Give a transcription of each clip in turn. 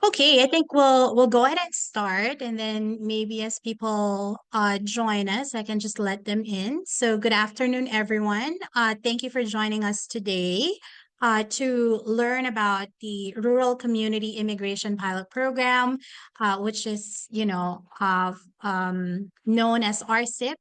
Okay, I think we'll go ahead and start, and then maybe as people join us, I can just let them in. So good afternoon, everyone. Thank you for joining us today to learn about the Rural Community Immigration Pilot Program, which is known as RCIP.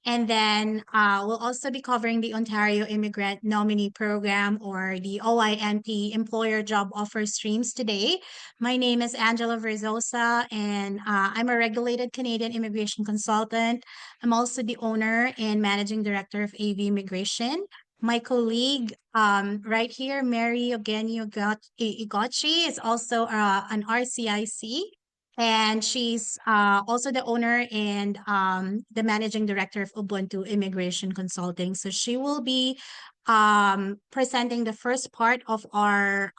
And then we'll also be covering the Ontario Immigrant Nominee Program, or the OINP Employer Job Offer Streams today. My name is Angela Verzosa, and I'm a regulated Canadian immigration consultant. I'm also the owner and managing director of AV Immigration. My colleague right here, Mary Eugenio Igochi, is also an RCIC, and she's also the owner and the managing director of Ubuntu Immigration Consulting. So she will be presenting the first part of our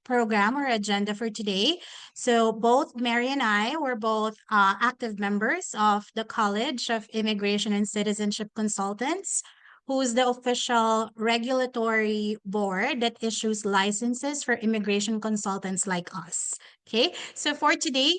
program or agenda for today. So both Mary and I were both active members of the College of Immigration and Citizenship Consultants, who's the official regulatory board that issues licenses for immigration consultants like us. Okay, so for today,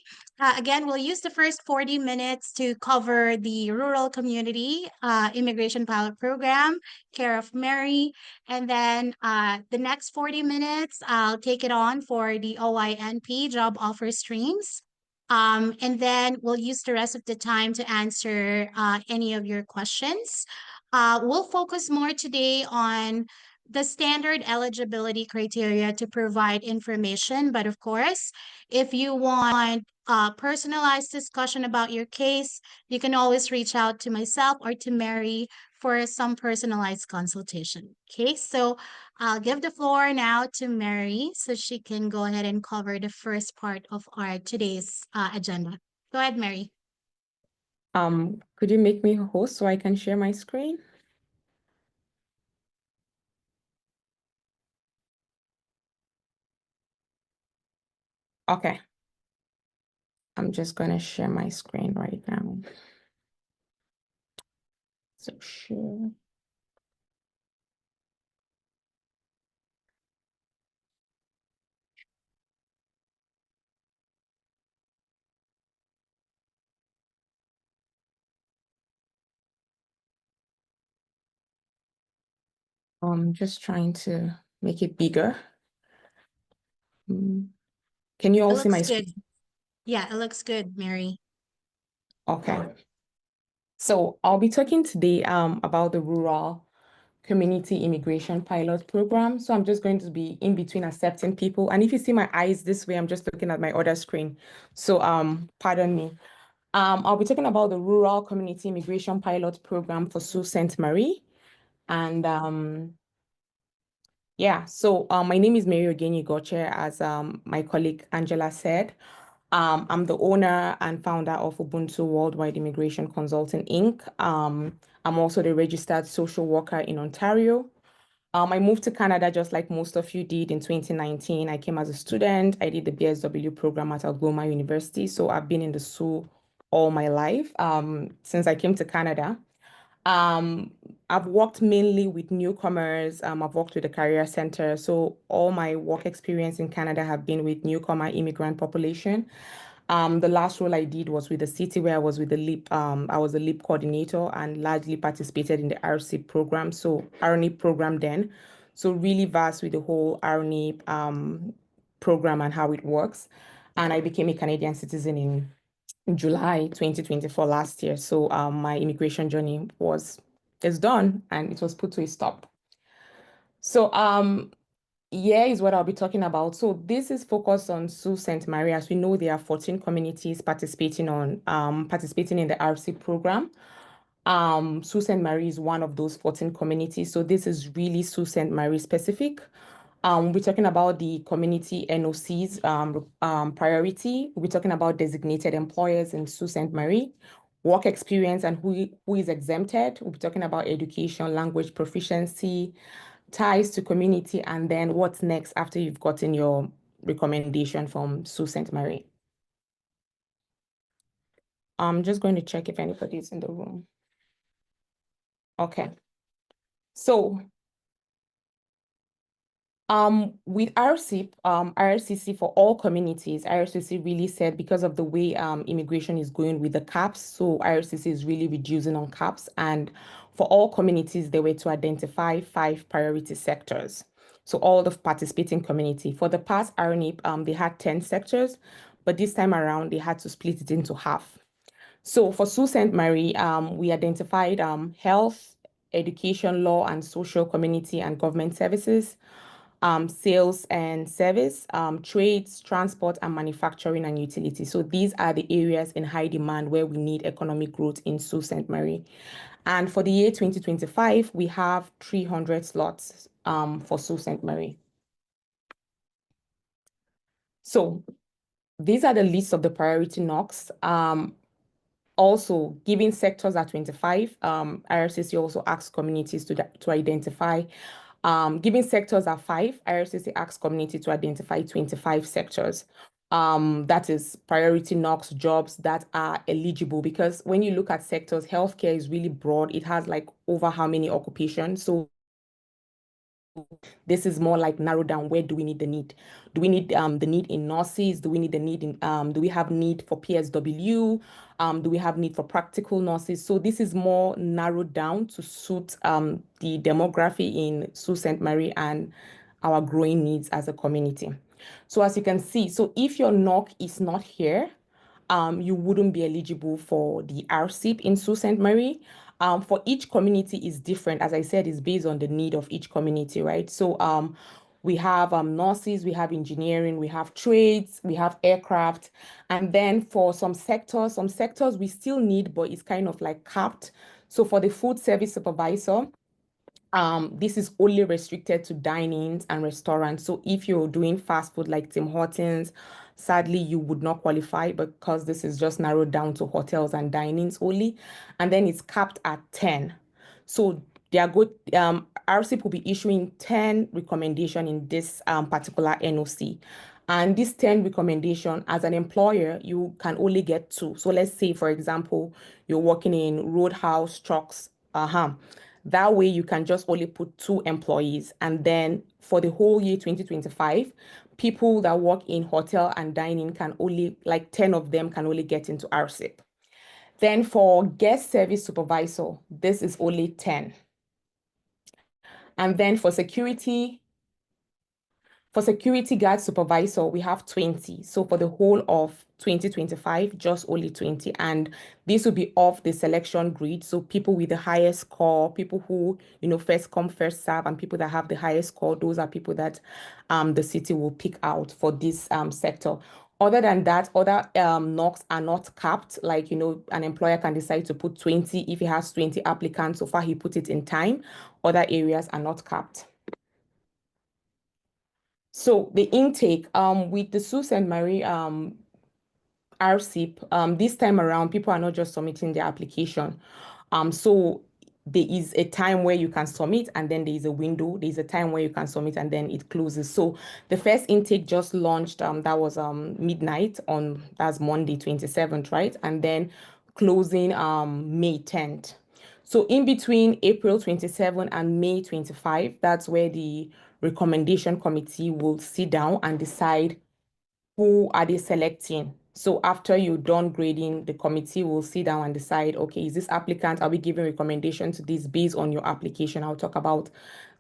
again, we'll use the first 40 minutes to cover the Rural Community Immigration Pilot Program, care of Mary. And then the next 40 minutes, I'll take it on for the OINP job offer streams. And then we'll use the rest of the time to answer any of your questions. We'll focus more today on the standard eligibility criteria to provide information. But of course, if you want a personalized discussion about your case, you can always reach out to myself or to Mary for some personalized consultation. Okay, so I'll give the floor now to Mary so she can go ahead and cover the first part of our today's agenda. Go ahead, Mary. Could you make me a host so I can share my screen? Okay. I'm just going to share my screen right now. So share. I'm just trying to make it bigger. Can you all It see my looks good. screen? Yeah, it looks good, Mary. Okay. So I'll be talking today about the Rural Community Immigration Pilot Program. So I'm just going to be in between accepting people. And if you see my eyes this way, I'm just looking at my other screen. So pardon me. I'll be talking about the Rural Community Immigration Pilot Program for Sault Ste. Marie. And yeah, so my name is Mary Ogeni Goche, as my colleague Angela said. I'm the owner and founder of Ubuntu Worldwide Immigration Consulting, Inc. I'm also the registered social worker in Ontario. I moved to Canada just like most of you did in 2019. I came as a student. I did the BSW program at Algoma University. So I've been in the SU all my life since I came to Canada. Um, I've worked mainly with newcomers. I've worked with the Career Center. So all my work experience in Canada have been with newcomer immigrant population. The last role I did was with the city where I was with the LEAP. I was the LEAP coordinator and largely participated in the RCIP program. So RNIP program then. So really vast with the whole RNIP program and how it works. And I became a Canadian citizen in July 2024 last year. So my immigration journey is done and it was put to a stop. So yeah, is what I'll be talking about. So this is focused on Sault Ste. Marie. As we know, there are 14 communities participating in the RC program. Sault Ste. Marie is one of those 14 communities. So this is really Sault Ste. Marie specific. We're talking about the community NOCs priority. We're talking about designated employers in Sault Ste. Marie, work experience and who is exempted. We're talking about education, language proficiency, ties to community, and then what's next after you've gotten your recommendation from Sault Ste. Marie. I'm just going to check if anybody's in the room. Okay. So With RCIP, RCC for all communities, RCC really said because of the way immigration is going with the caps, so RCC is really reducing on caps. And for all communities, they were to identify 5 priority sectors. So all the participating community. For the past RNIP, they had 10 sectors, but this time around they had to split it into half. So for Sault Ste. Marie, we identified health, education, law, and social community and government services, sales and service, trades, transport, and manufacturing and utility. So these are the areas in high demand where we need economic growth in Sault Ste. Marie. And for the year 2025, we have 300 slots for Sault Ste. Marie. So these are the list of the priority knocks. Also, giving sectors are 25, IRCC also asks communities to identify. Giving sectors are 5, IRCC asks community to identify 25 sectors. That is priority knocks, jobs that are eligible, because when you look at sectors, healthcare is really broad. It has like over how many occupations. So this is more like narrow down, where do we need the need? Do we need the need in nurses? Do we need the need in do we have need for PSW? Do we have need for practical nurses? So this is more narrowed down to suit the demography in Sault Ste. Marie and our growing needs as a community. So as you can see, so if your knock is not here, you wouldn't be eligible for the RCIP in Sault Ste. Marie. For each community is different. As I said, it's based on the need of each community, right? So we have nurses, we have engineering, we have trades, we have aircraft. And then for some sectors we still need, but it's kind of like capped. So for the food service supervisor, this is only restricted to dine-ins and restaurants. So if you're doing fast food like Tim Hortons, sadly, you would not qualify because this is just narrowed down to hotels and dine-ins only. And then it's capped at 10. So they are good. RCIP will be issuing 10 recommendation in this particular NOC. And this 10 recommendation, as an employer, you can only get 2. So let's say, for example, you're working in Roadhouse trucks. That way you can just only put 2 employees. And then for the whole year 2025, people that work in hotel and dining can only, like 10 of them can only get into RCIP. Then for guest service supervisor, this is only 10. And then for security guard supervisor, we have 20. So for the whole of 2025, just only 20. And this will be off the selection grid. So people with the highest score, people who, first come, first serve, and people that have the highest score, those are people that the city will pick out for this sector. Other than that, other knocks are not capped. Like, an employer can decide to put 20 if he has 20 applicants. So far, he put it in time. Other areas are not capped. So the intake with the Sault Ste. Marie RCIP, this time around, people are not just submitting their application. So there is a time where you can submit, and then there is a window. There's a time where you can submit, and then it closes. So the first intake just launched. That was midnight on that's Monday 27th, right? And then closing May 10th. So in between April 27 and May 25, that's where the recommendation committee will sit down and decide who are they selecting. So after you're done grading, the committee will sit down and decide, okay, is this applicant, are we giving recommendation to this based on your application? I'll talk about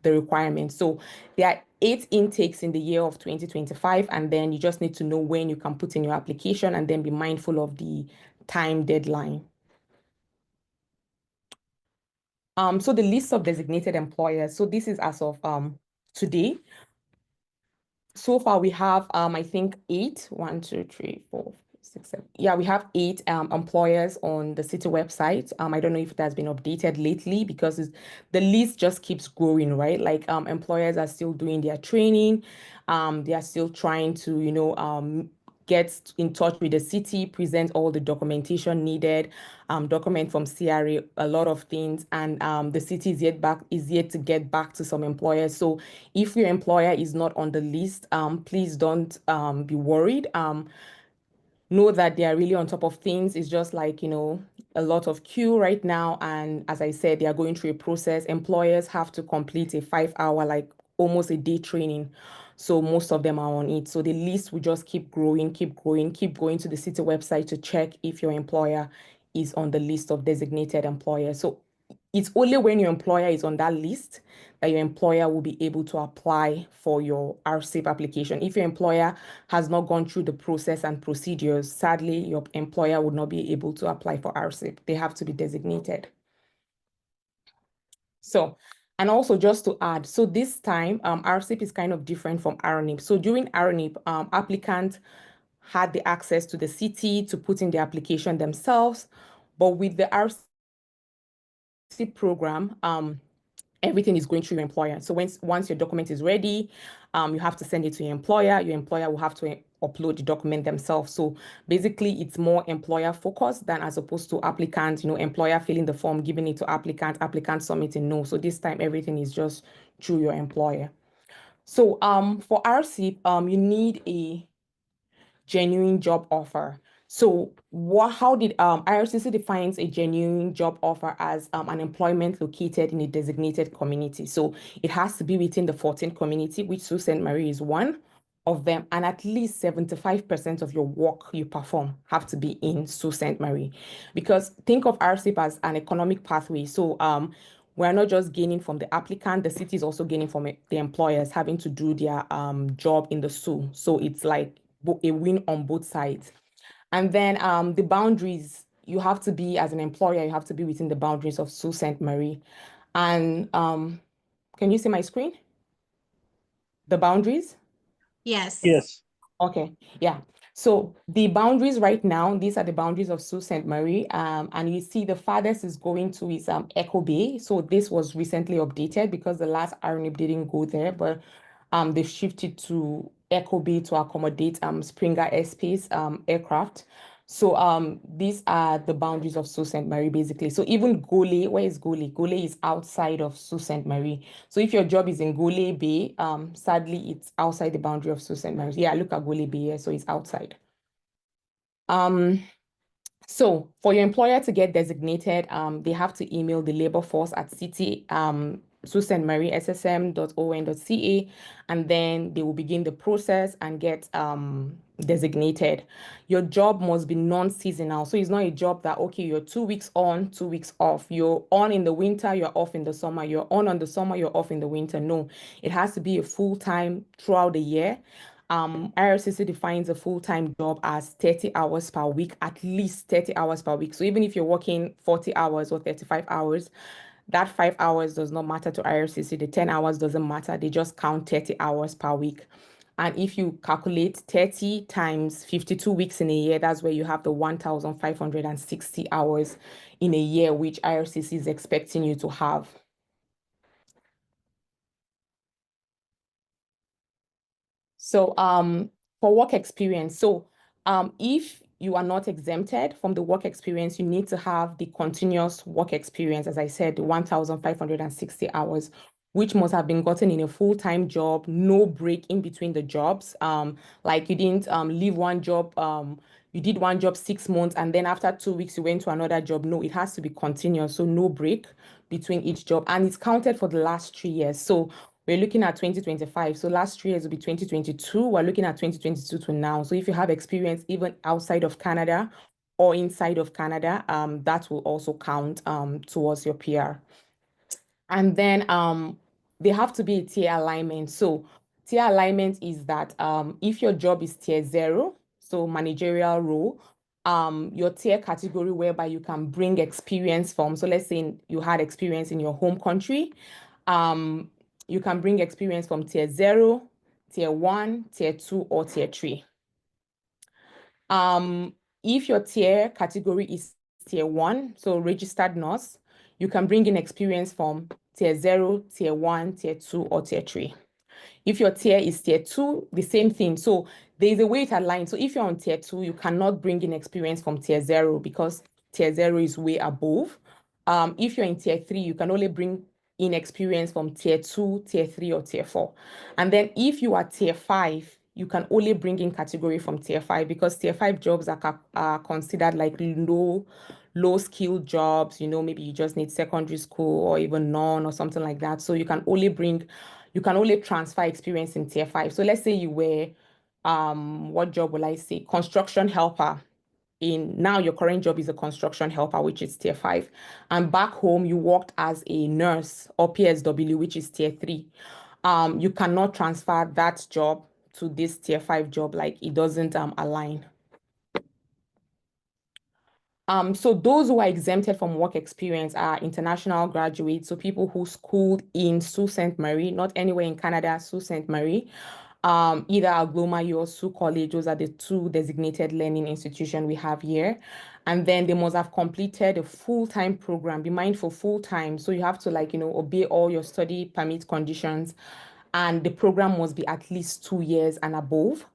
the requirements. So there are 8 intakes in the year of 2025, and then you just need to know when you can put in your application and then be mindful of the time deadline. So the list of designated employers. So this is as of today. So far we have I think 8, 1, 2, 3, 4, 6, 7. Yeah, we have 8 employers on the city website. I don't know if it has been updated lately because the list just keeps growing, right? Like employers are still doing their training. They are still trying to, get in touch with the city, present all the documentation needed, document from CRA, a lot of things, and the city is yet to get back to some employers. So if your employer is not on the list, please don't be worried. Know that they are really on top of things. It's just like, a lot of queue right now. And as I said, they are going through a process. Employers have to complete a 5-hour like almost a day training. So most of them are on it. So the list will just keep growing, keep growing, keep going to the city website to check if your employer is on the list of designated employers. So it's only when your employer is on that list that your employer will be able to apply for your RCIP application. If your employer has not gone through the process and procedures, sadly, your employer would not be able to apply for RCIP. They have to be designated. So, and also just to add, so this time, RCIP is kind of different from RNIP. So during RNIP, applicants had the access to the city to put in the application themselves. But with the RCIP program, everything is going through your employer. So once your document is ready, you have to send it to your employer. Your employer will have to upload the document themselves. So basically, it's more employer focused than as opposed to applicant, employer filling the form, giving it to applicant submitting no. So this time, everything is just through your employer. So for RCIP, you need a genuine job offer. So how did IRCC defines a genuine job offer as an employment located in a designated community. So it has to be within the 14 community, which Sault Ste. Marie is one of them, and at least 75% of your work you perform have to be in Sault Ste. Marie. Because think of RCIP as an economic pathway. So we're not just gaining from the applicant, the city is also gaining from the employers having to do their job in the Sault. So it's like a win on both sides. And then the boundaries, you have to be, as an employer, you have to be within the boundaries of Sault Ste. Marie. And can you see my screen? The boundaries? Yes. Yes. Okay, yeah. So the boundaries right now, these are the boundaries of Sault Ste. Marie. And you see the farthest is going to is Echo Bay. So this was recently updated because the last RNIP didn't go there, but they've shifted to Echo Bay to accommodate Springer airspace aircraft. So these are the boundaries of Sault Ste. Marie, basically. So even Gole, where is Gole? Gole is outside of Sault Ste. Marie. So if your job is in Gole Bay, sadly, it's outside the boundary of Sault Ste. Marie. Yeah, look at Gole Bay here, so it's outside. So for your employer to get designated, they have to email the labor force at city Sault Ste. Marie ssm.on.ca, and then they will begin the process and get designated. Your job must be non-seasonal. So it's not a job that, okay, you're 2 weeks on, 2 weeks off. You're on in the winter, you're off in the summer. You're on the summer, you're off in the winter. No, it has to be a full-time throughout the year. IRCC defines a full-time job as 30 hours per week, at least 30 hours per week. So even if you're working 40 hours or 35 hours, that 5 hours does not matter to IRCC. The 10 hours doesn't matter. They just count 30 hours per week. And if you calculate 30 times 52 weeks in a year, that's where you have the 1,560 hours in a year, which IRCC is expecting you to have. So for work experience, so if you are not exempted from the work experience, you need to have the continuous work experience, as I said, 1,560 hours, which must have been gotten in a full-time job, no break in between the jobs. Like you didn't leave one job, you did one job 6 months, and then after 2 weeks, you went to another job. No, it has to be continuous, so no break between each job. And it's counted for the last 3 years. So we're looking at 2025. So last 3 years will be 2022. We're looking at 2022 to now. So if you have experience even outside of Canada or inside of Canada, that will also count towards your PR. And then they have to be a tier alignment. So tier alignment is that if your job is tier 0, so managerial role, your tier category whereby you can bring experience from. So let's say you had experience in your home country. You can bring experience from tier 0, tier 1, tier 2, or tier 3. If your tier category is tier 1, so registered nurse, you can bring in experience from tier 0, tier 1, tier 2, or tier 3. If your tier is tier 2, the same thing. So there's a way it aligns. So if you're on tier 2, you cannot bring in experience from tier 0 because tier 0 is way above. If you're in tier 3, you can only bring in experience from tier 2, tier 3, or tier 4. And then if you are tier 5, you can only bring in category from tier 5 because tier 5 jobs are considered like low skilled jobs. Maybe you just need secondary school or even none or something like that. So you can only bring You can only transfer experience in tier 5. So let's say you were, what job will I say? Construction helper. Now your current job is a construction helper, which is tier 5. And back home, you worked as a nurse or PSW, which is tier 3. You cannot transfer that job to this tier 5 job, like it doesn't align. So those who are exempted from work experience are international graduates, so people who schooled in Sault Ste. Marie, not anywhere in Canada, Sault Ste. Marie, either Algoma or Sault College. Those are the two designated learning institutions we have here. And then they must have completed a full-time program. Be mindful, full-time. So you have to obey all your study permit conditions, and the program must be at least 2 years and above.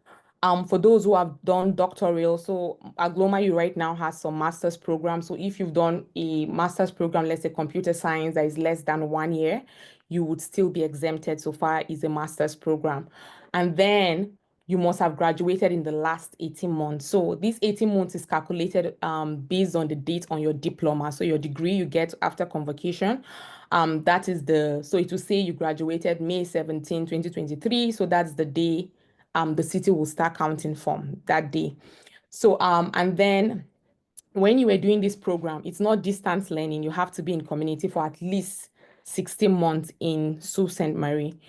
For those who have done doctoral, so Agloma U right now has some master's program. So if you've done a master's program, let's say computer science, that is less than 1 year, you would still be exempted so far is a master's program. And then you must have graduated in the last 18 months. So this 18 months is calculated based on the date on your diploma. So your degree you get after convocation. So it will say you graduated May 17, 2023. So that's the day the city will start counting from that day. So, and then when you were doing this program, it's not distance learning. You have to be in community for at least 16 months in Sault Ste. Marie.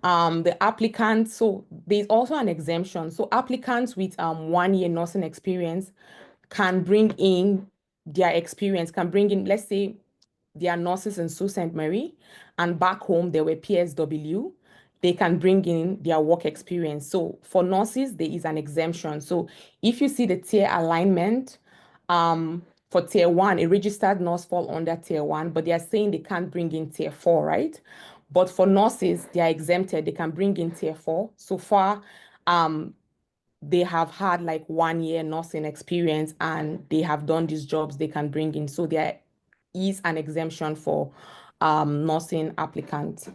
The applicants, so there's also an exemption. So applicants with 1 year nursing experience can bring in let's say they are nurses in Sault Ste. Marie, and back home they were PSW. They can bring in their work experience. So for nurses, there is an exemption. So if you see the tier alignment, for tier 1, a registered nurse fall under tier 1, but they are saying they can't bring in tier 4, right? But for nurses, they are exempted. They can bring in tier 4. So far, they have had like 1 year nursing experience and they have done these jobs they can bring in. So there is an exemption for nursing applicants.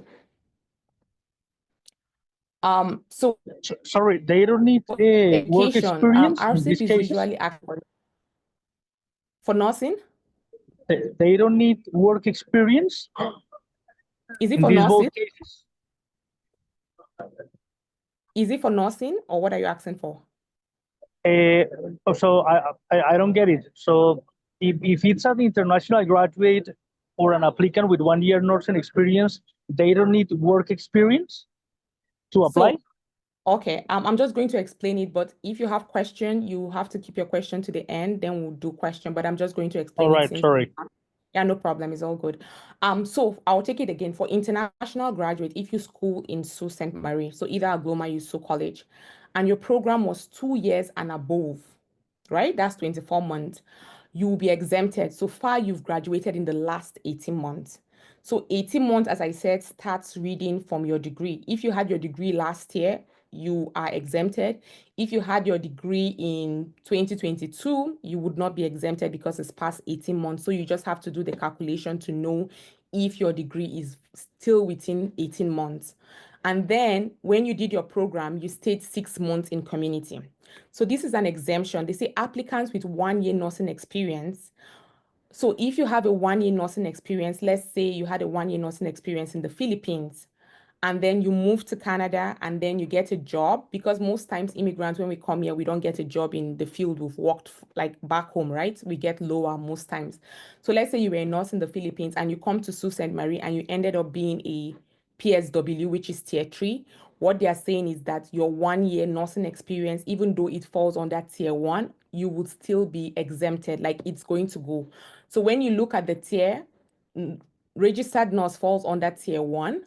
So Sorry, they don't need a work education, experience in RCIP this is case? usually for nursing. They don't need work experience Is it in for these nursing? both cases? Is it for nursing or what are you asking for? So I don't get it. So if it's an international graduate or an applicant with 1 year nursing experience, they don't need work experience to apply? So, okay, I'm just going to explain it, but if you have question, you have to keep your question to the end, then we'll do question, but I'm just going to explain All it right, since sorry. yeah, no problem. It's all good. So I'll take it again. For international graduate, if you school in Sault Ste. Marie, so either Agloma or Sault College, and your program was 2 years and above, right? That's 24 months. You will be exempted. So far, you've graduated in the last 18 months. So 18 months, as I said, starts reading from your degree. If you had your degree last year, you are exempted. If you had your degree in 2022, you would not be exempted because it's past 18 months. So you just have to do the calculation to know if your degree is still within 18 months. And then when you did your program, you stayed 6 months in community. So this is an exemption. They say applicants with 1 year nursing experience. So if you have a 1 year nursing experience, let's say you had a 1 year nursing experience in the Philippines, and then you move to Canada and then you get a job, because most times immigrants, when we come here, we don't get a job in the field we've worked like back home, right? We get lower most times. So let's say you were a nurse in the Philippines and you come to Sault Ste. Marie and you ended up being a PSW, which is tier 3. What they are saying is that your 1 year nursing experience, even though it falls under tier 1, you would still be exempted, like it's going to go. So when you look at the tier, registered nurse falls under tier 1.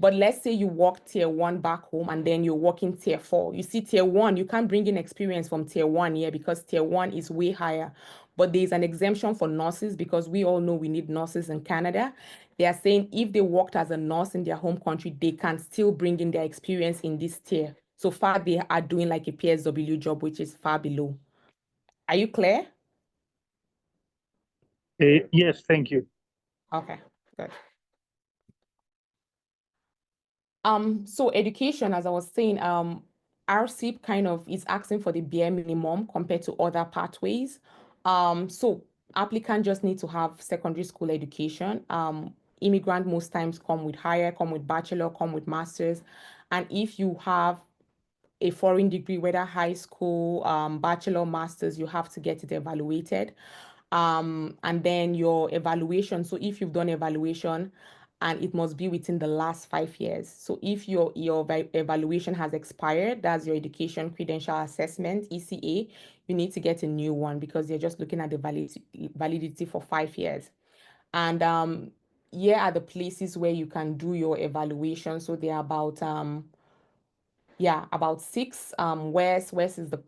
But let's say you work tier 1 back home and then you're working tier 4. You see, tier 1, you can't bring in experience from tier 1 here because tier 1 is way higher. But there's an exemption for nurses because we all know we need nurses in Canada. They are saying if they worked as a nurse in their home country, they can still bring in their experience in this tier. So far, they are doing like a PSW job, which is far below. Are you clear? Yes, thank you. Okay, good. So education, as I was saying, RCIP kind of is asking for the bare minimum compared to other pathways. So applicant just need to have secondary school education. immigrant most times come with higher, come with bachelor, come with masters. And if you have a foreign degree, whether high school, bachelor, masters, you have to get it evaluated. And then your evaluation. So if you've done evaluation, and it must be within the last 5 years. So if your evaluation has expired, that's your education credential assessment, ECA, you need to get a new one because they're just looking at the validity for 5 years. And here are the places where you can do your evaluation. So they're about about six. West is the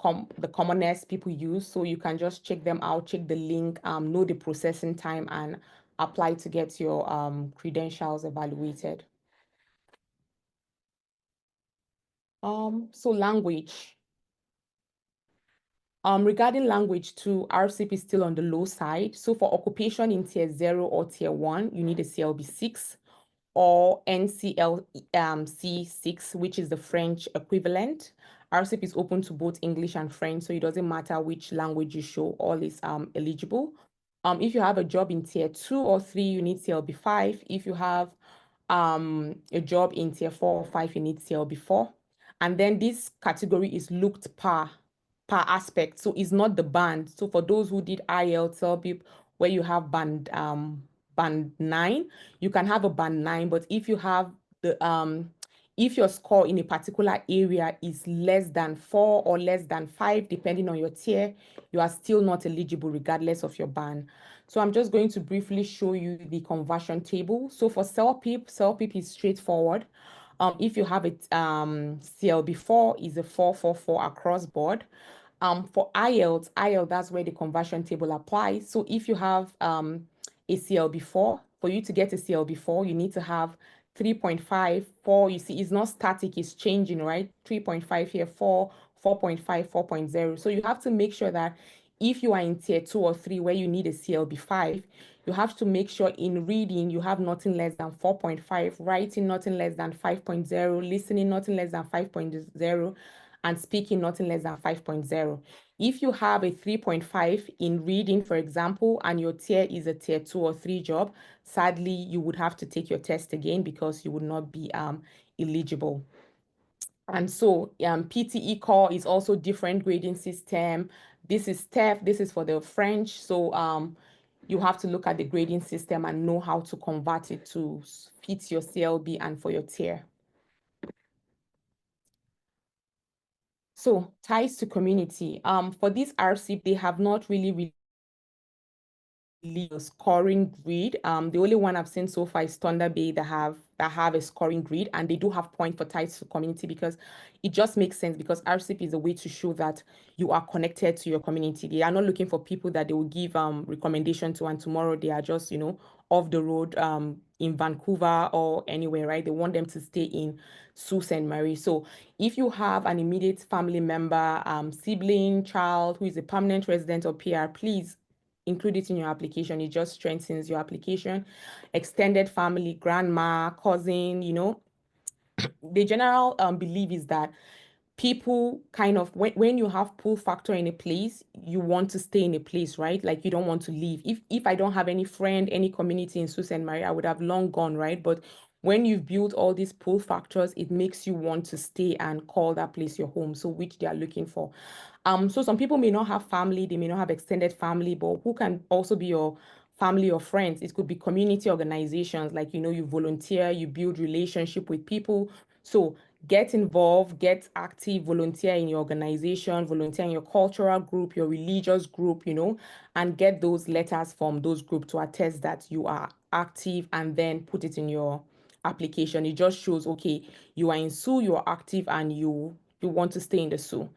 commonest people use, so you can just check them out, check the link, know the processing time, and apply to get your credentials evaluated. So language. Regarding language too, RCIP is still on the low side. So for occupation in tier 0 or tier 1, you need a CLB6 or NCLC6, which is the French equivalent. RCIP is open to both English and French, so it doesn't matter which language you show, all is eligible. If you have a job in tier 2 or 3, you need CLB5. If you have a job in tier 4 or 5, you need CLB4. And then this category is looked per aspect, so it's not the band. So for those who did IELTS, CLB, where you have band 9, you can have a band 9, but if you have the if your score in a particular area is less than 4 or less than 5, depending on your tier, you are still not eligible regardless of your band. So I'm just going to briefly show you the conversion table. So for CELPIP is straightforward. If you have it, CLB4 is a 444 across board. For IELTS, that's where the conversion table applies. So if you have a CLB4, for you to get a CLB4, you need to have 3.5, 4. You see, it's not static, it's changing, right? 3.5 here, 4, 4.5, 4.0. So you have to make sure that if you are in tier 2 or 3 where you need a CLB5, you have to make sure in reading you have nothing less than 4.5, writing nothing less than 5.0, listening nothing less than 5.0, and speaking nothing less than 5.0. If you have a 3.5 in reading, for example, and your tier is a tier 2 or 3 job, sadly, you would have to take your test again because you would not be eligible. And so PTE core is also different grading system. This is TEF, this is for the French. So you have to look at the grading system and know how to convert it to fit your CLB and for your tier. So ties to community. For this RCIP, they have not really a scoring grid. The only one I've seen so far is Thunder Bay that have a scoring grid, and they do have point for ties to community because it just makes sense, because RCIP is a way to show that you are connected to your community. They are not looking for people that they will give recommendation to, and tomorrow they are just, you know, off the road in Vancouver or anywhere, right? They want them to stay in Sault Ste. Marie. So if you have an immediate family member, sibling, child who is a permanent resident or PR, please include it in your application. It just strengthens your application. Extended family, grandma, cousin, you know. The general belief is that people kind of, when you have pull factor in a place, you want to stay in a place, right? Like you don't want to leave. If I don't have any friend, any community in Sault Ste. Marie, I would have long gone, right? But when you've built all these pull factors, it makes you want to stay and call that place your home, so which they are looking for. So some people may not have family, they may not have extended family, but who can also be your family or friends? It could be community organizations, like, you know, you volunteer, you build relationship with people. So get involved, get active, volunteer in your organization, volunteer in your cultural group, your religious group, you know, and get those letters from those groups to attest that you are active, and then put it in your application. It just shows, okay, you are in Sioux, you are active, and you want to stay in the Sioux.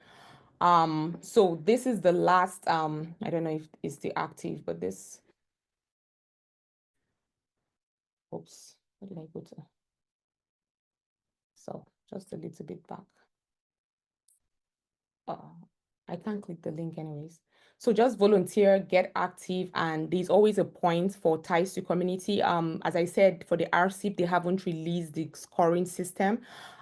So this is the last, I don't know if it's the active, but this, oops, where did I go to? So just a little bit back. I can't click the link anyways. So just volunteer, get active, and there's always a point for ties to community. As I said, for the RCIP, they haven't released the scoring system.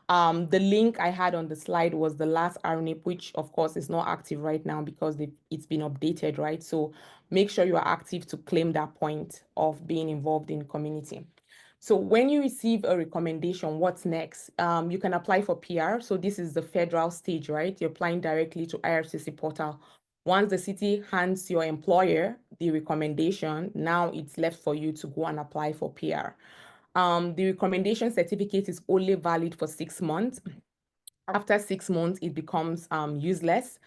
The link I had on the slide was the last RNIP, which of course is not active right now because it's been updated, right? So make sure you are active to claim that point of being involved in community. So when you receive a recommendation, what's next? You can apply for PR. So this is the federal stage, right? You're applying directly to IRCC portal. Once the city hands your employer the recommendation, now it's left for you to go and apply for PR. The recommendation certificate is only valid for 6 months. After 6 months, it becomes useless.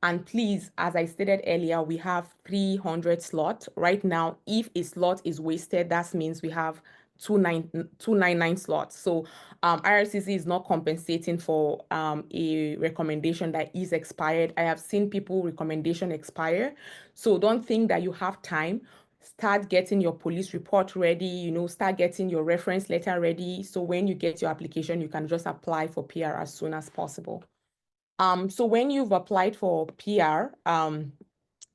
And please, as I stated earlier, we have 300 slots. Right now, if a slot is wasted, that means we have 299 slots. So IRCC is not compensating for a recommendation that is expired. I have seen people recommendation expire. So don't think that you have time. Start getting your police report ready, start getting your reference letter ready. So when you get your application, you can just apply for PR as soon as possible. So when you've applied for PR,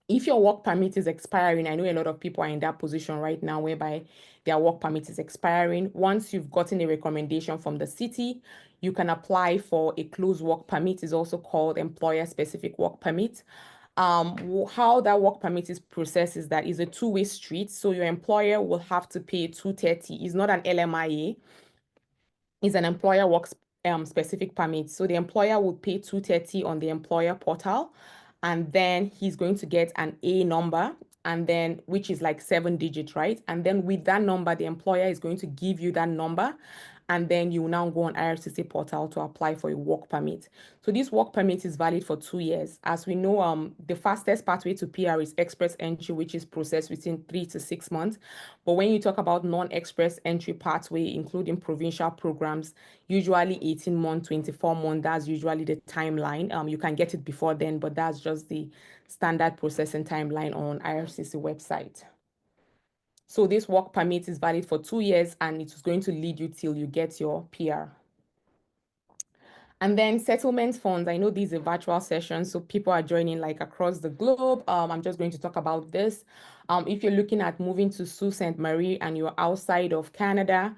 if your work permit is expiring, I know a lot of people are in that position right now whereby their work permit is expiring. Once you've gotten a recommendation from the city, you can apply for a closed work permit. It's also called employer-specific work permit. How that work permit is processed is that it's a two-way street. So your employer will have to pay 230. It's not an LMIA. It's an employer work specific permit. So the employer will pay 230 on the employer portal, and then he's going to get an A number, and then which is like 7 digits, right? And then with that number, the employer is going to give you that number, and then you will now go on IRCC portal to apply for a work permit. So this work permit is valid for 2 years. As we know, the fastest pathway to PR is express entry, which is processed within 3 to 6 months. But when you talk about non-express entry pathway, including provincial programs, usually 18 months, 24 months, that's usually the timeline. You can get it before then, but that's just the standard processing timeline on IRCC website. So this work permit is valid for 2 years, and it is going to lead you till you get your PR. And then settlement funds. I know these are virtual sessions, so people are joining like across the globe. I'm just going to talk about this. If you're looking at moving to Sault Ste. Marie and you're outside of Canada,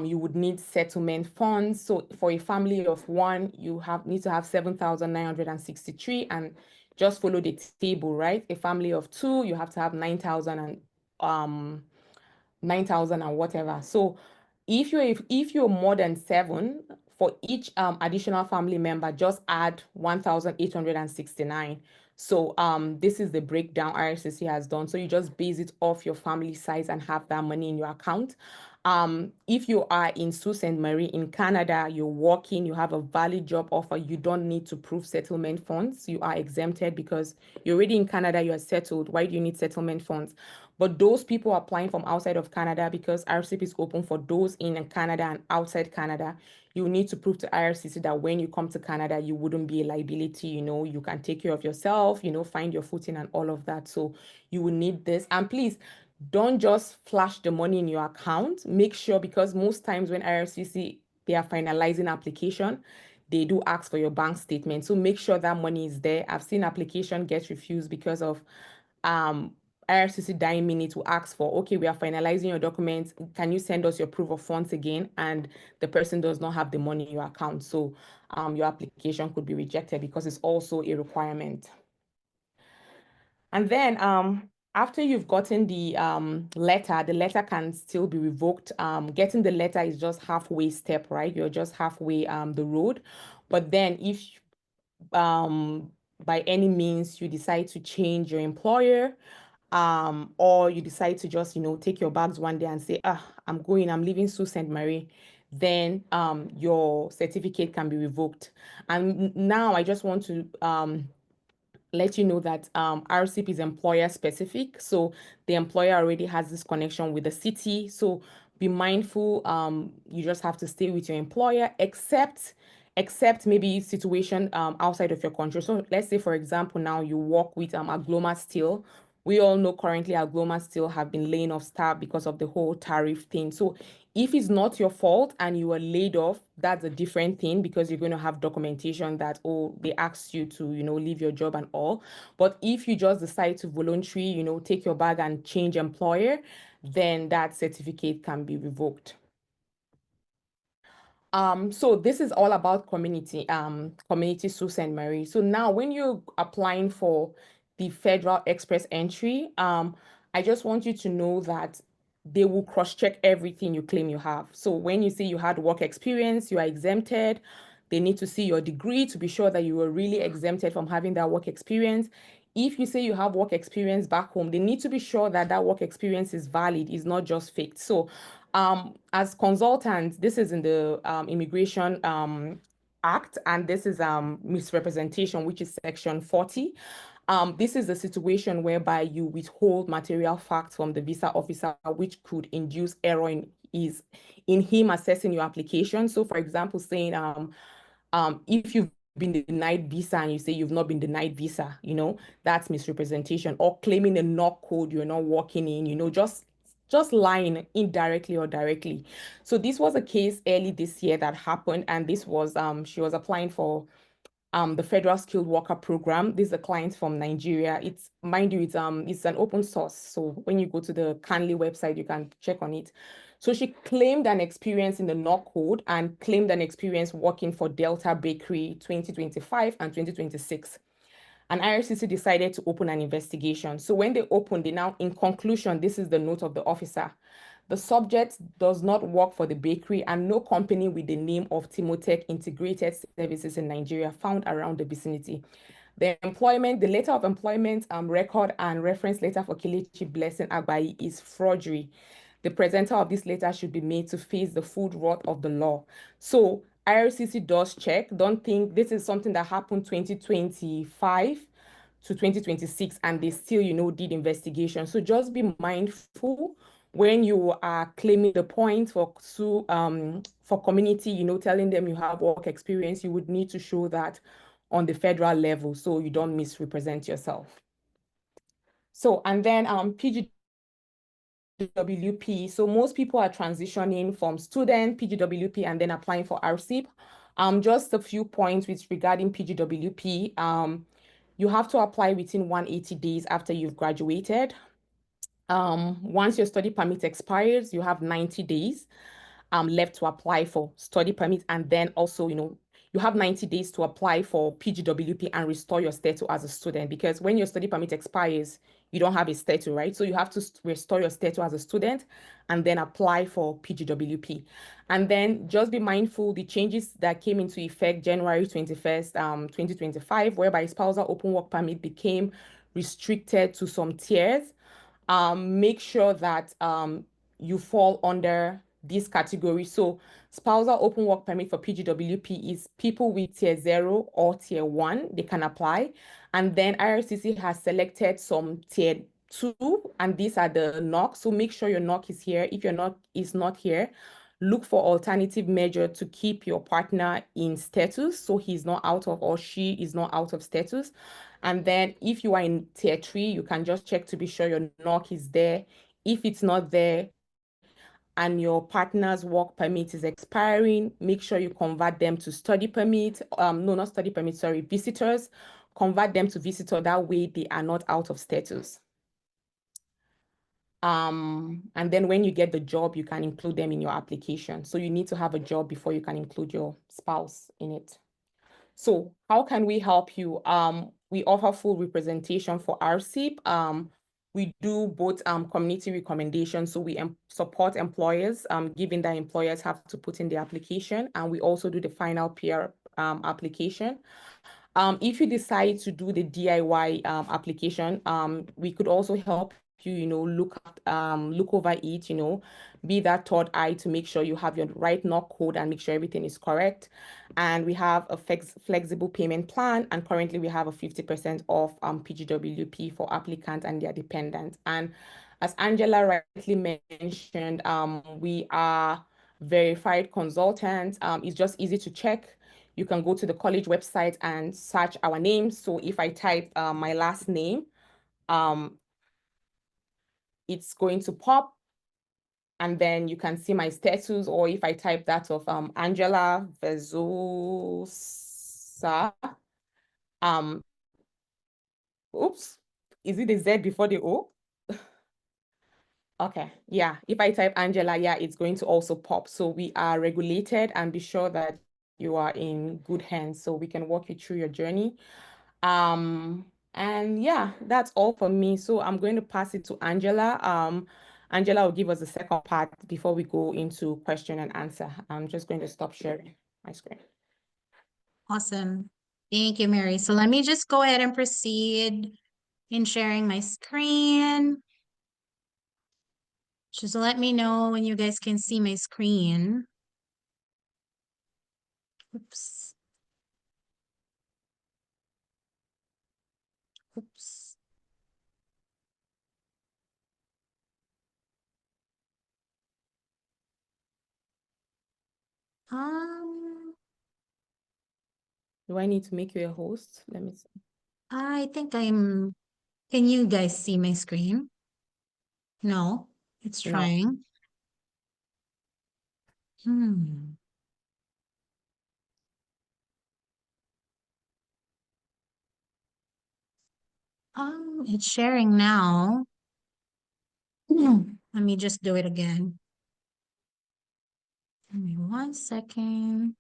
you would need settlement funds. So for a family of 1, you need to have 7,963, and just follow the table, right? A family of 2, you have to have 9,000 and whatever. So if you're more than 7, for each additional family member, just add 1,869. So this is the breakdown IRCC has done. So you just base it off your family size and have that money in your account. If you are in Sault Ste. Marie in Canada, you're working, you have a valid job offer, you don't need to prove settlement funds. You are exempted because you're already in Canada, you are settled. Why do you need settlement funds? But those people applying from outside of Canada, because RCIP is open for those in Canada and outside Canada, you need to prove to IRCC that when you come to Canada, you wouldn't be a liability, you can take care of yourself, find your footing and all of that. So you will need this. And please, don't just flash the money in your account. Make sure, because most times when IRCC, they are finalizing application, they do ask for your bank statement. So make sure that money is there. I've seen application get refused because of IRCC dying minute to ask for, okay, we are finalizing your documents. Can you send us your proof of funds again? And the person does not have the money in your account. So your application could be rejected because it's also a requirement. And then after you've gotten the letter can still be revoked. Getting the letter is just halfway step, right? You're just halfway the road. But then if by any means you decide to change your employer, or you decide to just, take your bags one day and say, I'm leaving Sault Ste. Marie, then your certificate can be revoked. And now I just want to let you know that RCIP is employer specific. So the employer already has this connection with the city. So be mindful. You just have to stay with your employer, except maybe situation outside of your country. So let's say, for example, now you work with Agloma Steel. We all know currently Agloma Steel have been laying off staff because of the whole tariff thing. So if it's not your fault and you were laid off, that's a different thing, because you're going to have documentation that, oh, they asked you to, leave your job and all. But if you just decide to voluntarily, take your bag and change employer, then that certificate can be revoked. So this is all about community Sault Ste. Marie. So now when you're applying for the federal express entry, I just want you to know that they will cross-check everything you claim you have. So when you say you had work experience, you are exempted. They need to see your degree to be sure that you were really exempted from having that work experience. If you say you have work experience back home, they need to be sure that that work experience is valid, is not just faked. So as consultants, this is in the Immigration Act, and this is misrepresentation, which is Section 40. This is a situation whereby you withhold material facts from the visa officer, which could induce error in him assessing your application. So, for example, saying if you've been denied visa and you say you've not been denied visa, that's misrepresentation, or claiming a knock code you're not working in, just lying indirectly or directly. So this was a case early this year that happened, and this was she was applying for the Federal Skilled Worker Program. This is a client from Nigeria. It's, mind you, it's an open source. So when you go to the Canly website, you can check on it. So she claimed an experience in the knock code and claimed an experience working for Delta Bakery 2025 and 2026. And IRCC decided to open an investigation. So when they opened, they now, in conclusion, this is the note of the officer. The subject does not work for the bakery, and no company with the name of Timotech Integrated Services in Nigeria found around the vicinity. The letter of employment record and reference letter for Kelechi Blessing Agbayi is forgery. The presenter of this letter should be made to face the full wrath of the law. So IRCC does check. Don't think this is something that happened 2025 to 2026 and they still, did investigation. So just be mindful when you are claiming the point for community, telling them you have work experience, you would need to show that on the federal level so you don't misrepresent yourself. So, and then PGWP. So most people are transitioning from student, PGWP, and then applying for RCIP. Just a few points with regarding PGWP. You have to apply within 180 days after you've graduated. Once your study permit expires, you have 90 days left to apply for study permit. And then also, you have 90 days to apply for PGWP and restore your status as a student, because when your study permit expires, you don't have a status, right? So you have to restore your status as a student and then apply for PGWP. And then just be mindful the changes that came into effect January 21st, 2025, whereby spousal open work permit became restricted to some tiers. Make sure that you fall under this category. So spousal open work permit for PGWP is people with tier 0 or tier 1, they can apply. And then IRCC has selected some tier 2, and these are the NOC. So make sure your NOC is here. If your NOC is not here, look for alternative measure to keep your partner in status, so he's not out of, or she is not out of status. And then if you are in tier 3, you can just check to be sure your NOC is there. If it's not there and your partner's work permit is expiring, make sure you convert them to study permit. No, not study permit, sorry, visitors. Convert them to visitor. That way they are not out of status. And then when you get the job, you can include them in your application. So you need to have a job before you can include your spouse in it. So how can we help you? We offer full representation for RCIP. We do both community recommendations. So we support employers, given that employers have to put in the application. And we also do the final PR application. If you decide to do the DIY application, we could also help you, look over it, be that third eye to make sure you have your right knock code and make sure everything is correct. And we have a flexible payment plan, and currently we have a 50% off PGWP for applicants and their dependents. And as Angela rightly mentioned, we are verified consultants. It's just easy to check. You can go to the college website and search our names. So if I type my last name, it's going to pop, and then you can see my status. Or if I type that of Angela Vezosa, oops, is it the Z before the O? Okay, yeah, if I type Angela, yeah, it's going to also pop. So we are regulated, and be sure that you are in good hands so we can walk you through your journey. And yeah, that's all for me. So I'm going to pass it to Angela. Angela will give us the second part before we go into question and answer. I'm just going to stop sharing my screen. Awesome. Thank you, Mary. So let me just go ahead and proceed in sharing my screen. Just let me know when you guys can see my screen. Oops. Oops. Do I need to make you a host? Let me see. I think can you guys see my screen? No, it's No. trying. It's sharing now. Let me just do it again. Give me 1 second.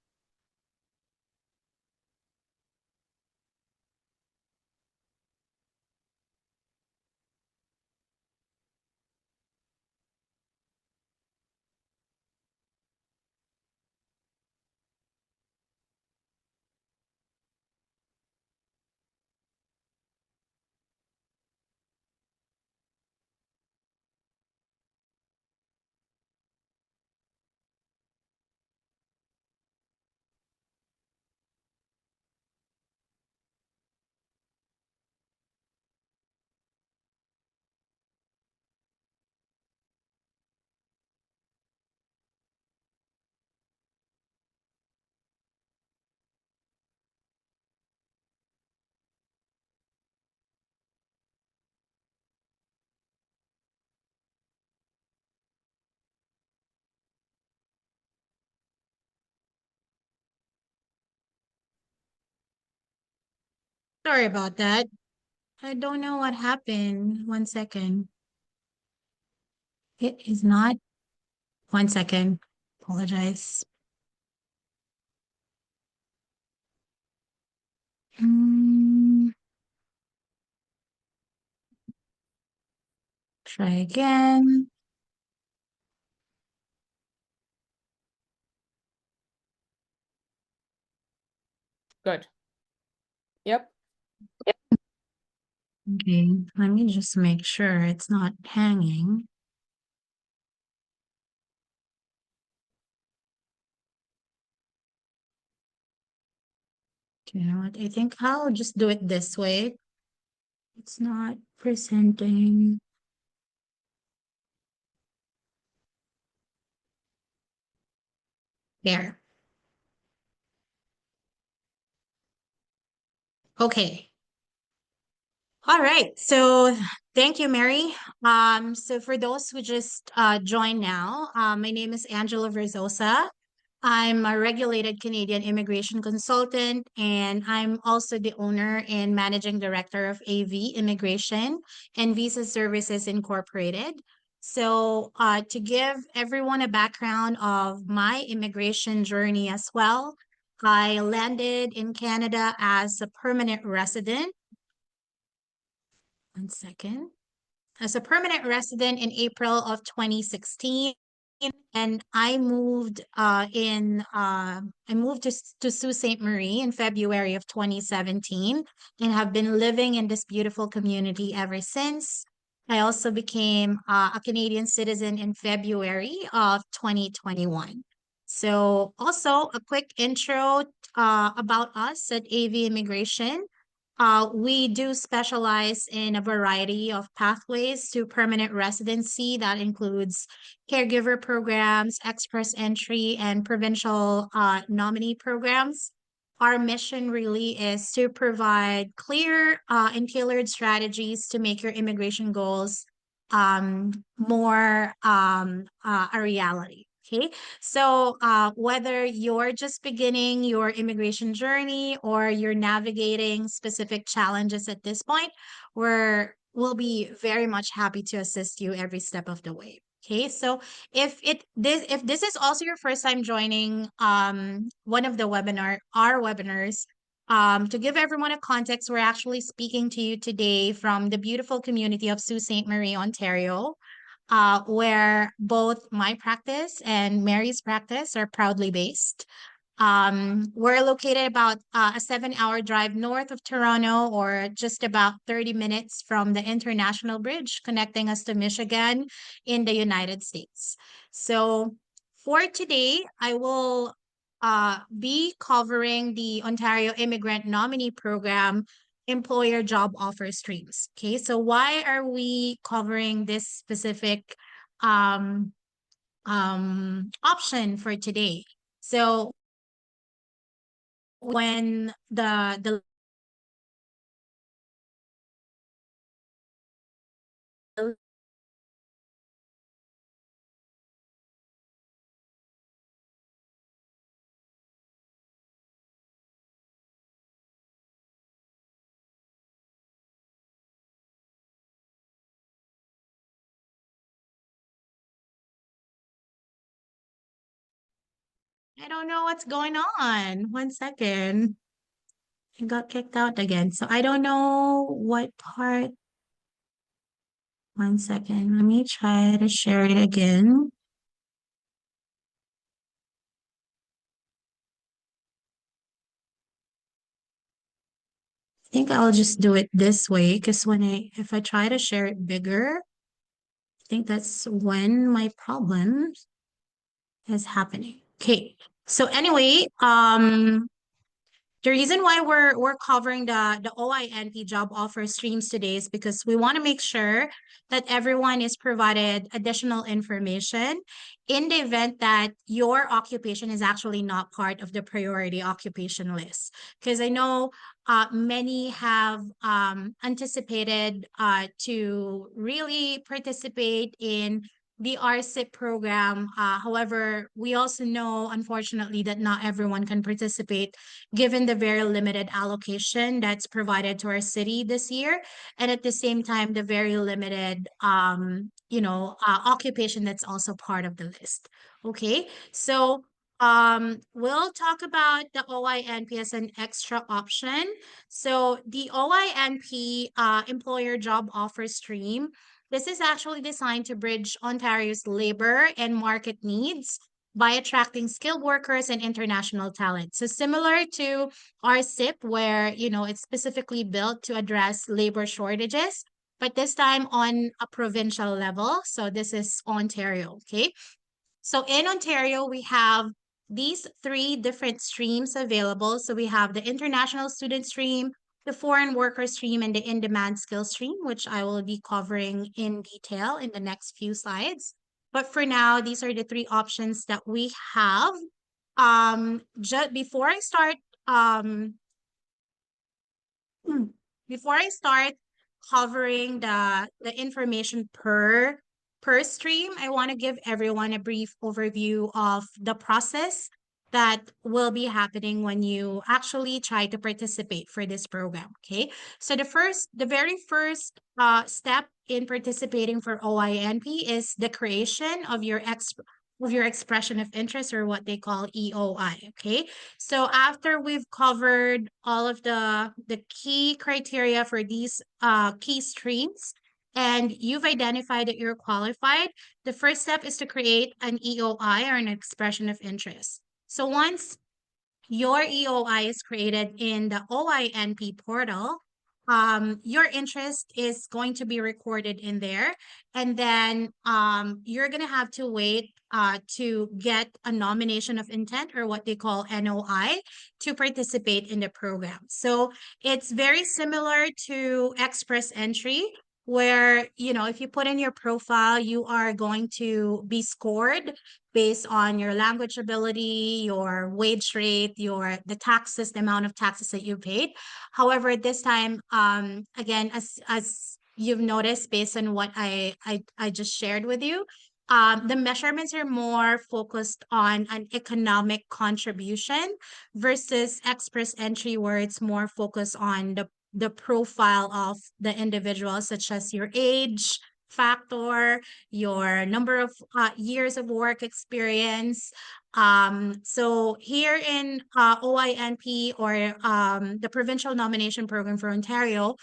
Sorry about that. I don't know what happened. 1 second. It is not. 1 second. Apologize. Try again. Good. Yep. Okay, let me just make sure it's not hanging. You know what? I think I'll just do it this way. It's not presenting. There. Okay. All right. So thank you, Mary. So for those who just joined now, my name is Angela Verzosa. I'm a regulated Canadian immigration consultant, and I'm also the owner and managing director of AV Immigration and Visa Services Incorporated. So, to give everyone a background of my immigration journey as well, I landed in Canada as a permanent resident. 1 second. As a permanent resident in April of 2016, and I moved to Sault Ste. Marie in February of 2017 and have been living in this beautiful community ever since. I also became a Canadian citizen in February of 2021. So also a quick intro about us at AV Immigration. We do specialize in a variety of pathways to permanent residency that includes caregiver programs, express entry, and provincial nominee programs. Our mission really is to provide clear and tailored strategies to make your immigration goals more a reality. Okay, so whether you're just beginning your immigration journey or you're navigating specific challenges at this point, we'll be very much happy to assist you every step of the way. Okay, so if this is also your first time joining one of the our webinars, to give everyone a context, we're actually speaking to you today from the beautiful community of Sault Ste. Marie, Ontario. where both my practice and Mary's practice are proudly based. We're located about a 7-hour drive north of Toronto, or just about 30 minutes from the International Bridge connecting us to Michigan in the United States. So for today, I will be covering the Ontario Immigrant Nominee Program employer job offer streams. Okay, so why are we covering this specific um, option for today? So when the I don't know what's going on. 1 second. I got kicked out again. So I don't know what part. 1 second. Let me try to share it again. I think I'll just do it this way, because if I try to share it bigger, I think that's when my problem is happening. Okay. So anyway, the reason why we're covering the OINP job offer streams today is because we want to make sure that everyone is provided additional information in the event that your occupation is actually not part of the priority occupation list. Because I know many have anticipated to really participate in the RCIP program. However, we also know, unfortunately, that not everyone can participate given the very limited allocation that's provided to our city this year, and at the same time, the very limited, occupation that's also part of the list. Okay, so we'll talk about the OINP as an extra option. So the OINP employer job offer stream, this is actually designed to bridge Ontario's labor and market needs by attracting skilled workers and international talent. So similar to RCIP, where it's specifically built to address labor shortages, but this time on a provincial level. So this is Ontario, okay? So in Ontario, we have these three different streams available. So we have the international student stream, the foreign worker stream, and the in-demand skill stream, which I will be covering in detail in the next few slides. But for now, these are the three options that we have. Just um, before I start covering the information per stream, I want to give everyone a brief overview of the process that will be happening when you actually try to participate for this program. Okay, so the very first step in participating for OINP is the creation of your expression of interest, or what they call EOI. Okay, so after we've covered all of the key criteria for these key streams, and you've identified that you're qualified, the first step is to create an EOI, or an expression of interest. So once your EOI is created in the OINP portal, your interest is going to be recorded in there, and then you're going to have to wait to get a nomination of intent, or what they call NOI, to participate in the program. So it's very similar to Express Entry, where if you put in your profile, you are going to be scored based on your language ability, your wage rate, the taxes, the amount of taxes that you paid. However, this time, again, as you've noticed, based on what I just shared with you, the measurements are more focused on an economic contribution versus Express Entry, where it's more focused on the profile of the individual, such as your age, factor, your number of years of work experience. So here in OINP, or the Provincial Nomination Program for Ontario,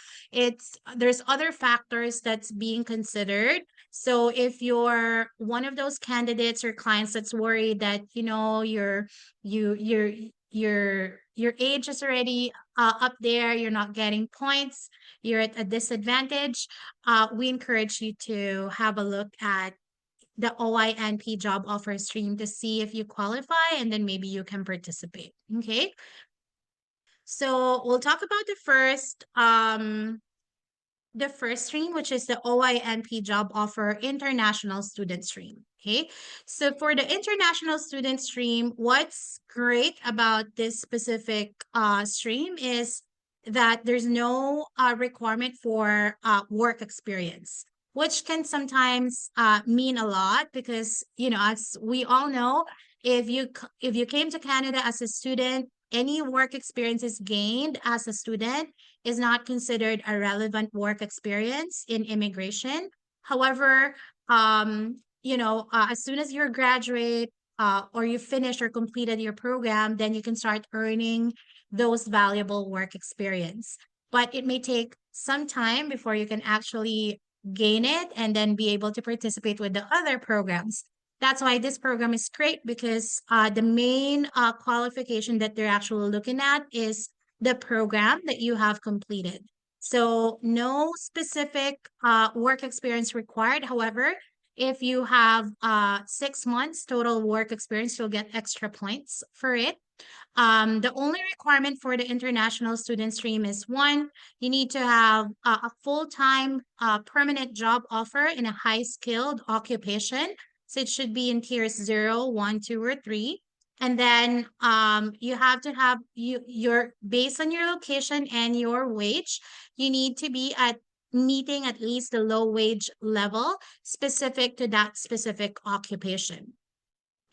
there's other factors that's being considered. So if you're one of those candidates or clients that's worried that, you know, you your age is already up there, you're not getting points, you're at a disadvantage, we encourage you to have a look at the OINP job offer stream to see if you qualify, and then maybe you can participate. Okay. So we'll talk about the first stream, which is the OINP job offer international student stream. Okay. So for the international student stream, what's great about this specific stream is that there's no requirement for work experience, which can sometimes mean a lot because, you know, as we all know, if you came to Canada as a student, any work experiences gained as a student is not considered a relevant work experience in immigration. However, you know, as soon as you graduate or you finish or completed your program, then you can start earning those valuable work experience. But it may take some time before you can actually gain it and then be able to participate with the other programs. That's why this program is great, because the main qualification that they're actually looking at is the program that you have completed. So no specific work experience required. However, if you have 6 months total work experience, you'll get extra points for it. The only requirement for the international student stream is one, you need to have a full-time permanent job offer in a high-skilled occupation. So it should be in tiers 0, 1, 2, or 3. And then you have to have your based on your location and your wage, you need to be at meeting at least the low wage level specific to that specific occupation.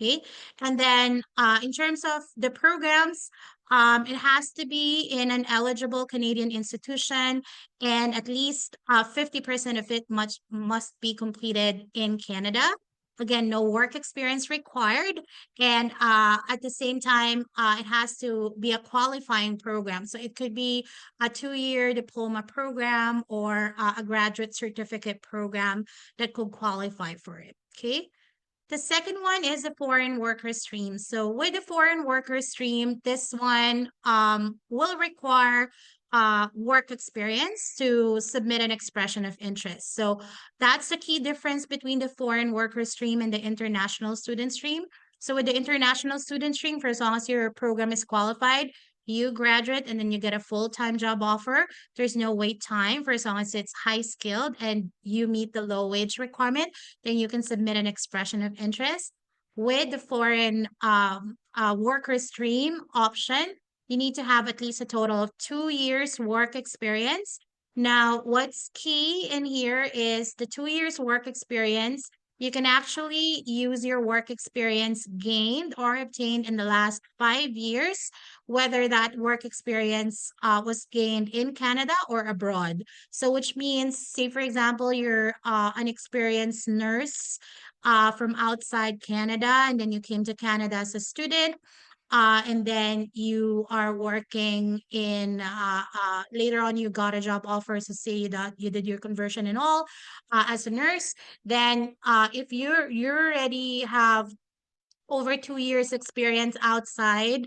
Okay. And then in terms of the programs, it has to be in an eligible Canadian institution, and at least 50% of it must be completed in Canada. Again, no work experience required. And at the same time, it has to be a qualifying program. So it could be a 2-year diploma program or a graduate certificate program that could qualify for it. Okay. The second one is the foreign worker stream. So with the foreign worker stream, this one will require work experience to submit an expression of interest. So that's the key difference between the foreign worker stream and the international student stream. So with the international student stream, for as long as your program is qualified, you graduate and then you get a full-time job offer. There's no wait time for as long as it's high skilled and you meet the low wage requirement, then you can submit an expression of interest. With the foreign worker stream option, you need to have at least a total of 2 years work experience. Now, what's key in here is the 2 years work experience. You can actually use your work experience gained or obtained in the last 5 years, whether that work experience was gained in Canada or abroad. So which means, say for example, you're an experienced nurse from outside Canada, and then you came to Canada as a student, and then you are working in later on you got a job offer, so say that you did your conversion and all as a nurse, then if you already have over 2 years experience outside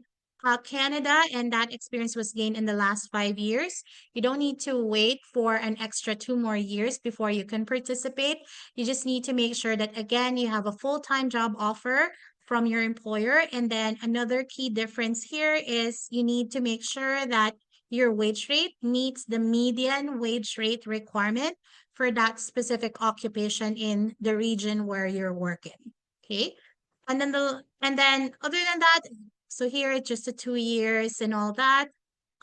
Canada, and that experience was gained in the last 5 years, you don't need to wait for an extra 2 more years before you can participate. You just need to make sure that, again, you have a full-time job offer from your employer. And then another key difference here is you need to make sure that your wage rate meets the median wage rate requirement for that specific occupation in the region where you're working. Okay. And then other than that, so here it's just the 2 years and all that.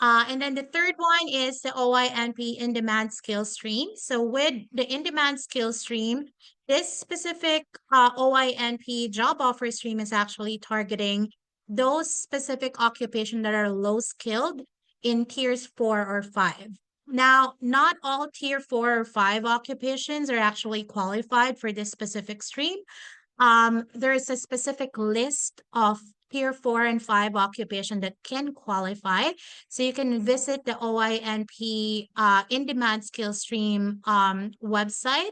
And then the third one is the OINP in-demand skill stream. So with the in-demand skill stream, this specific OINP job offer stream is actually targeting those specific occupations that are low skilled in tiers 4 or 5. Now, not all tier 4 or 5 occupations are actually qualified for this specific stream. There is a specific list of tier 4 and 5 occupation that can qualify. So you can visit the OINP in-demand skill stream website,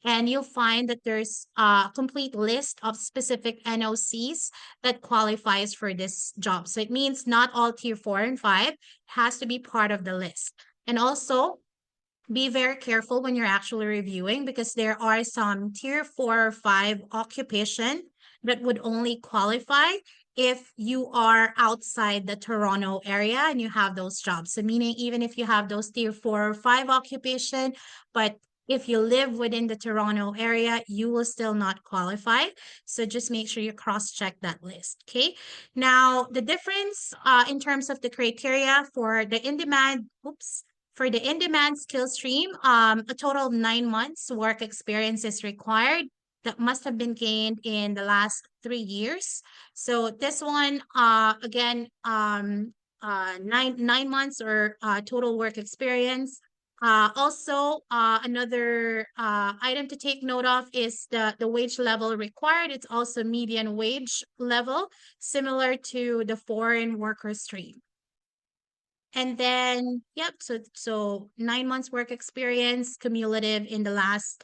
and you'll find that there's a complete list of specific NOCs that qualifies for this job. So it means not all tier 4 and 5 has to be part of the list. And also, be very careful when you're actually reviewing, because there are some tier 4 or 5 occupation that would only qualify if you are outside the Toronto area and you have those jobs. So meaning, even if you have those tier 4 or 5 occupation, but if you live within the Toronto area, you will still not qualify. So just make sure you cross-check that list. Okay. Now, the difference in terms of the criteria for the in-demand, for the in-demand skill stream, a total of 9 months work experience is required that must have been gained in the last 3 years. So this one, again, 9 months or total work experience. Also, another item to take note of is the wage level required. It's also median wage level, similar to the foreign worker stream. And then, yep, so 9 months work experience, cumulative in the last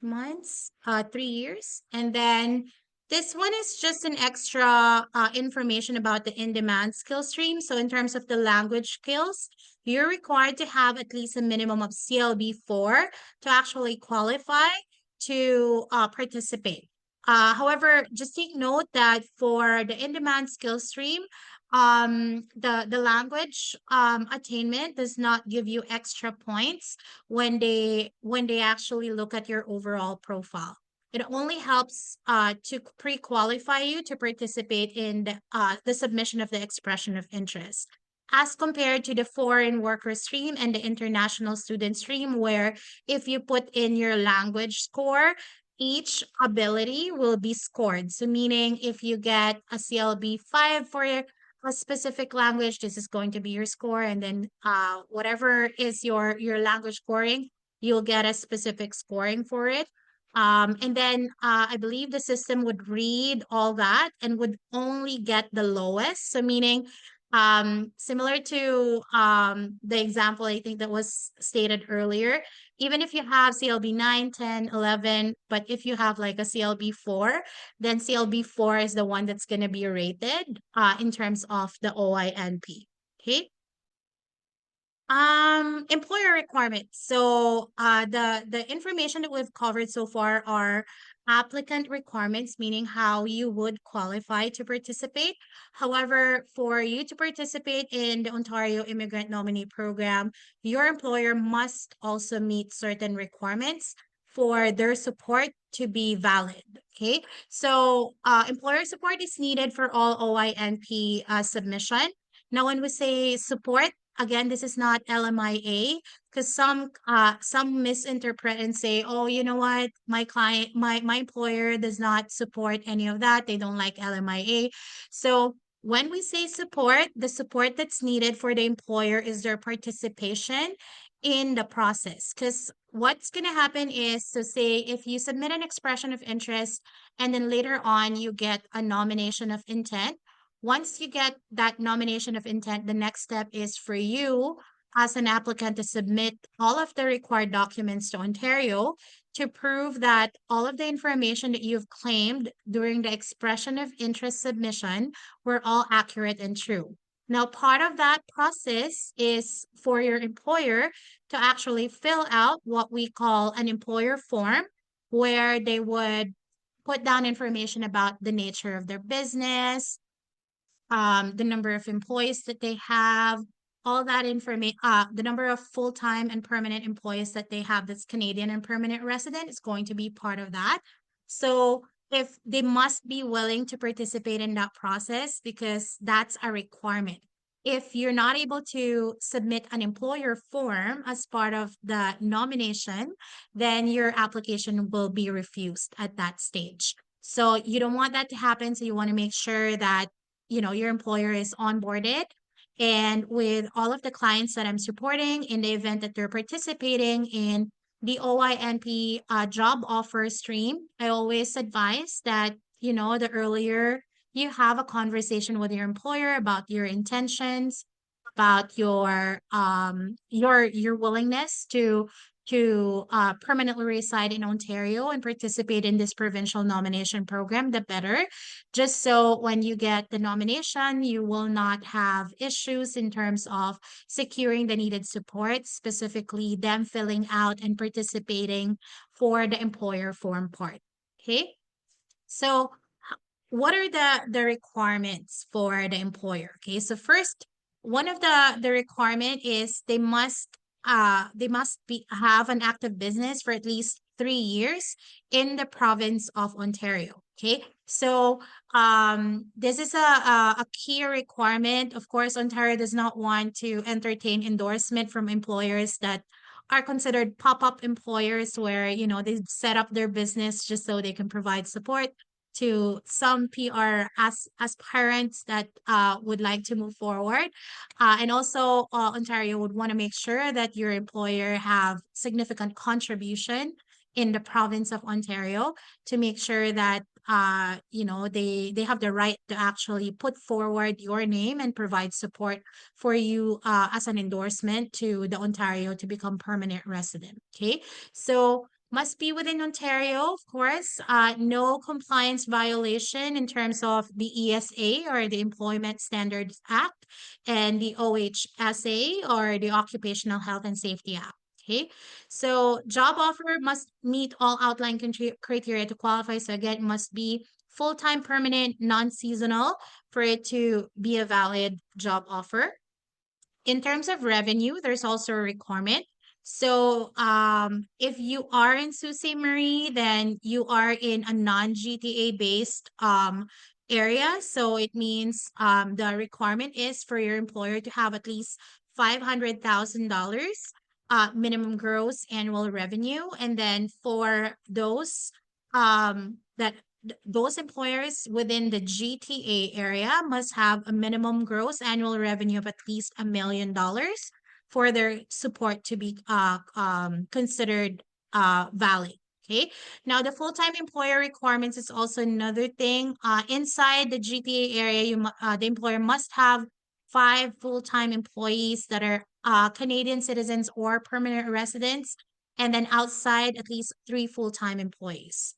months, 3 years. And then this one is just an extra information about the in-demand skill stream. So in terms of the language skills, you're required to have at least a minimum of CLB 4 to actually qualify to participate. However, just take note that for the in-demand skill stream, the language attainment does not give you extra points when they actually look at your overall profile. It only helps to pre-qualify you to participate in the submission of the expression of interest, as compared to the foreign worker stream and the international student stream, where if you put in your language score, each ability will be scored. So meaning, if you get a CLB 5 for a specific language, this is going to be your score, and then whatever is your language scoring, you'll get a specific scoring for it. And then I believe the system would read all that and would only get the lowest. So meaning, similar to the example I think that was stated earlier, even if you have CLB 9, 10, 11, but if you have like a CLB 4, then CLB 4 is the one that's going to be rated in terms of the OINP. Okay. Employer requirements. So the information that we've covered so far are applicant requirements, meaning how you would qualify to participate. However, for you to participate in the Ontario Immigrant Nominee Program, your employer must also meet certain requirements for their support to be valid. Okay, so employer support is needed for all OINP submission. Now, when we say support, again, this is not LMIA, because some misinterpret and say, oh, you know what, my employer does not support any of that. They don't like LMIA. So when we say support, the support that's needed for the employer is their participation in the process. Because what's going to happen is, so say if you submit an expression of interest and then later on you get a nomination of intent, once you get that nomination of intent, the next step is for you as an applicant to submit all of the required documents to Ontario to prove that all of the information that you've claimed during the expression of interest submission were all accurate and true. Now, part of that process is for your employer to actually fill out what we call an employer form, where they would put down information about the nature of their business, the number of employees that they have, all that information, the number of full-time and permanent employees that they have that's Canadian and permanent resident is going to be part of that. So if they must be willing to participate in that process, because that's a requirement. If you're not able to submit an employer form as part of the nomination, then your application will be refused at that stage. So you don't want that to happen. So you want to make sure that your employer is onboarded And with all of the clients that I'm supporting in the event that they're participating in the OINP job offer stream, I always advise that, the earlier you have a conversation with your employer about your intentions, about your willingness to permanently reside in Ontario and participate in this provincial nomination program, the better. Just so when you get the nomination, you will not have issues in terms of securing the needed support, specifically them filling out and participating for the employer form part. Okay. So what are the requirements for the employer? Okay, so first, one of the requirement is they must be have an active business for at least 3 years in the province of Ontario. Okay, so this is a key requirement. Of course, Ontario does not want to entertain endorsement from employers that are considered pop-up employers where they set up their business just so they can provide support to some PR aspirants that would like to move forward. And also, Ontario would want to make sure that your employer have significant contribution in the province of Ontario to make sure that they have the right to actually put forward your name and provide support for you as an endorsement to the Ontario to become permanent resident. Okay, so must be within Ontario, of course. No compliance violation in terms of the ESA or the Employment Standards Act and the OHSA or the Occupational Health and Safety Act. Okay, so job offer must meet all outline criteria to qualify. So again, it must be full-time, permanent, non-seasonal for it to be a valid job offer. In terms of revenue, there's also a requirement. So if you are in Sault Ste. Marie, then you are in a non-GTA based area. So it means the requirement is for your employer to have at least $500,000 minimum gross annual revenue. And then for those employers within the GTA area must have a minimum gross annual revenue of at least $1 million for their support to be considered valid. Okay. Now, the full-time employer requirements is also another thing. Inside the GTA area, the employer must have 5 full-time employees that are Canadian citizens or permanent residents, and then outside at least 3 full-time employees.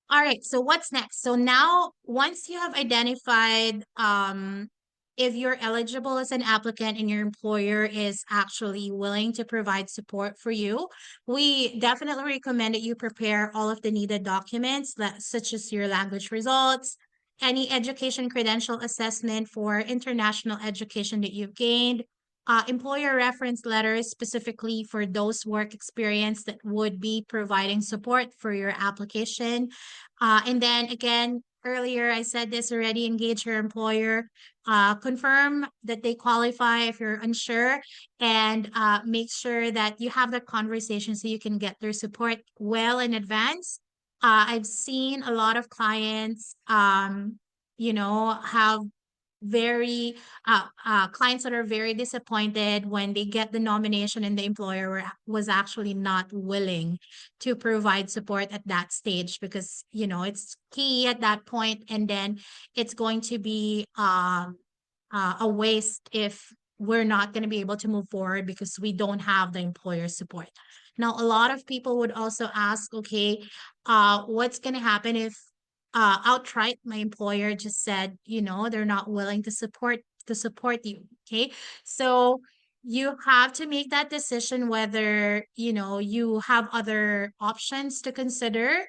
All right, so what's next? So now, once you have identified if you're eligible as an applicant and your employer is actually willing to provide support for you, we definitely recommend that you prepare all of the needed documents, such as your language results, any education credential assessment for international education that you've gained, employer reference letters specifically for those work experience that would be providing support for your application. And then again, earlier I said this already, engage your employer, confirm that they qualify if you're unsure, and make sure that you have that conversation so you can get their support well in advance. I've seen a lot of clients, have very clients that are very disappointed when they get the nomination and the employer was actually not willing to provide support at that stage because it's key at that point, and then it's going to be a waste if we're not going to be able to move forward because we don't have the employer support. Now, a lot of people would also ask, okay, what's going to happen if outright my employer just said they're not willing to support you. Okay, so you have to make that decision whether you have other options to consider,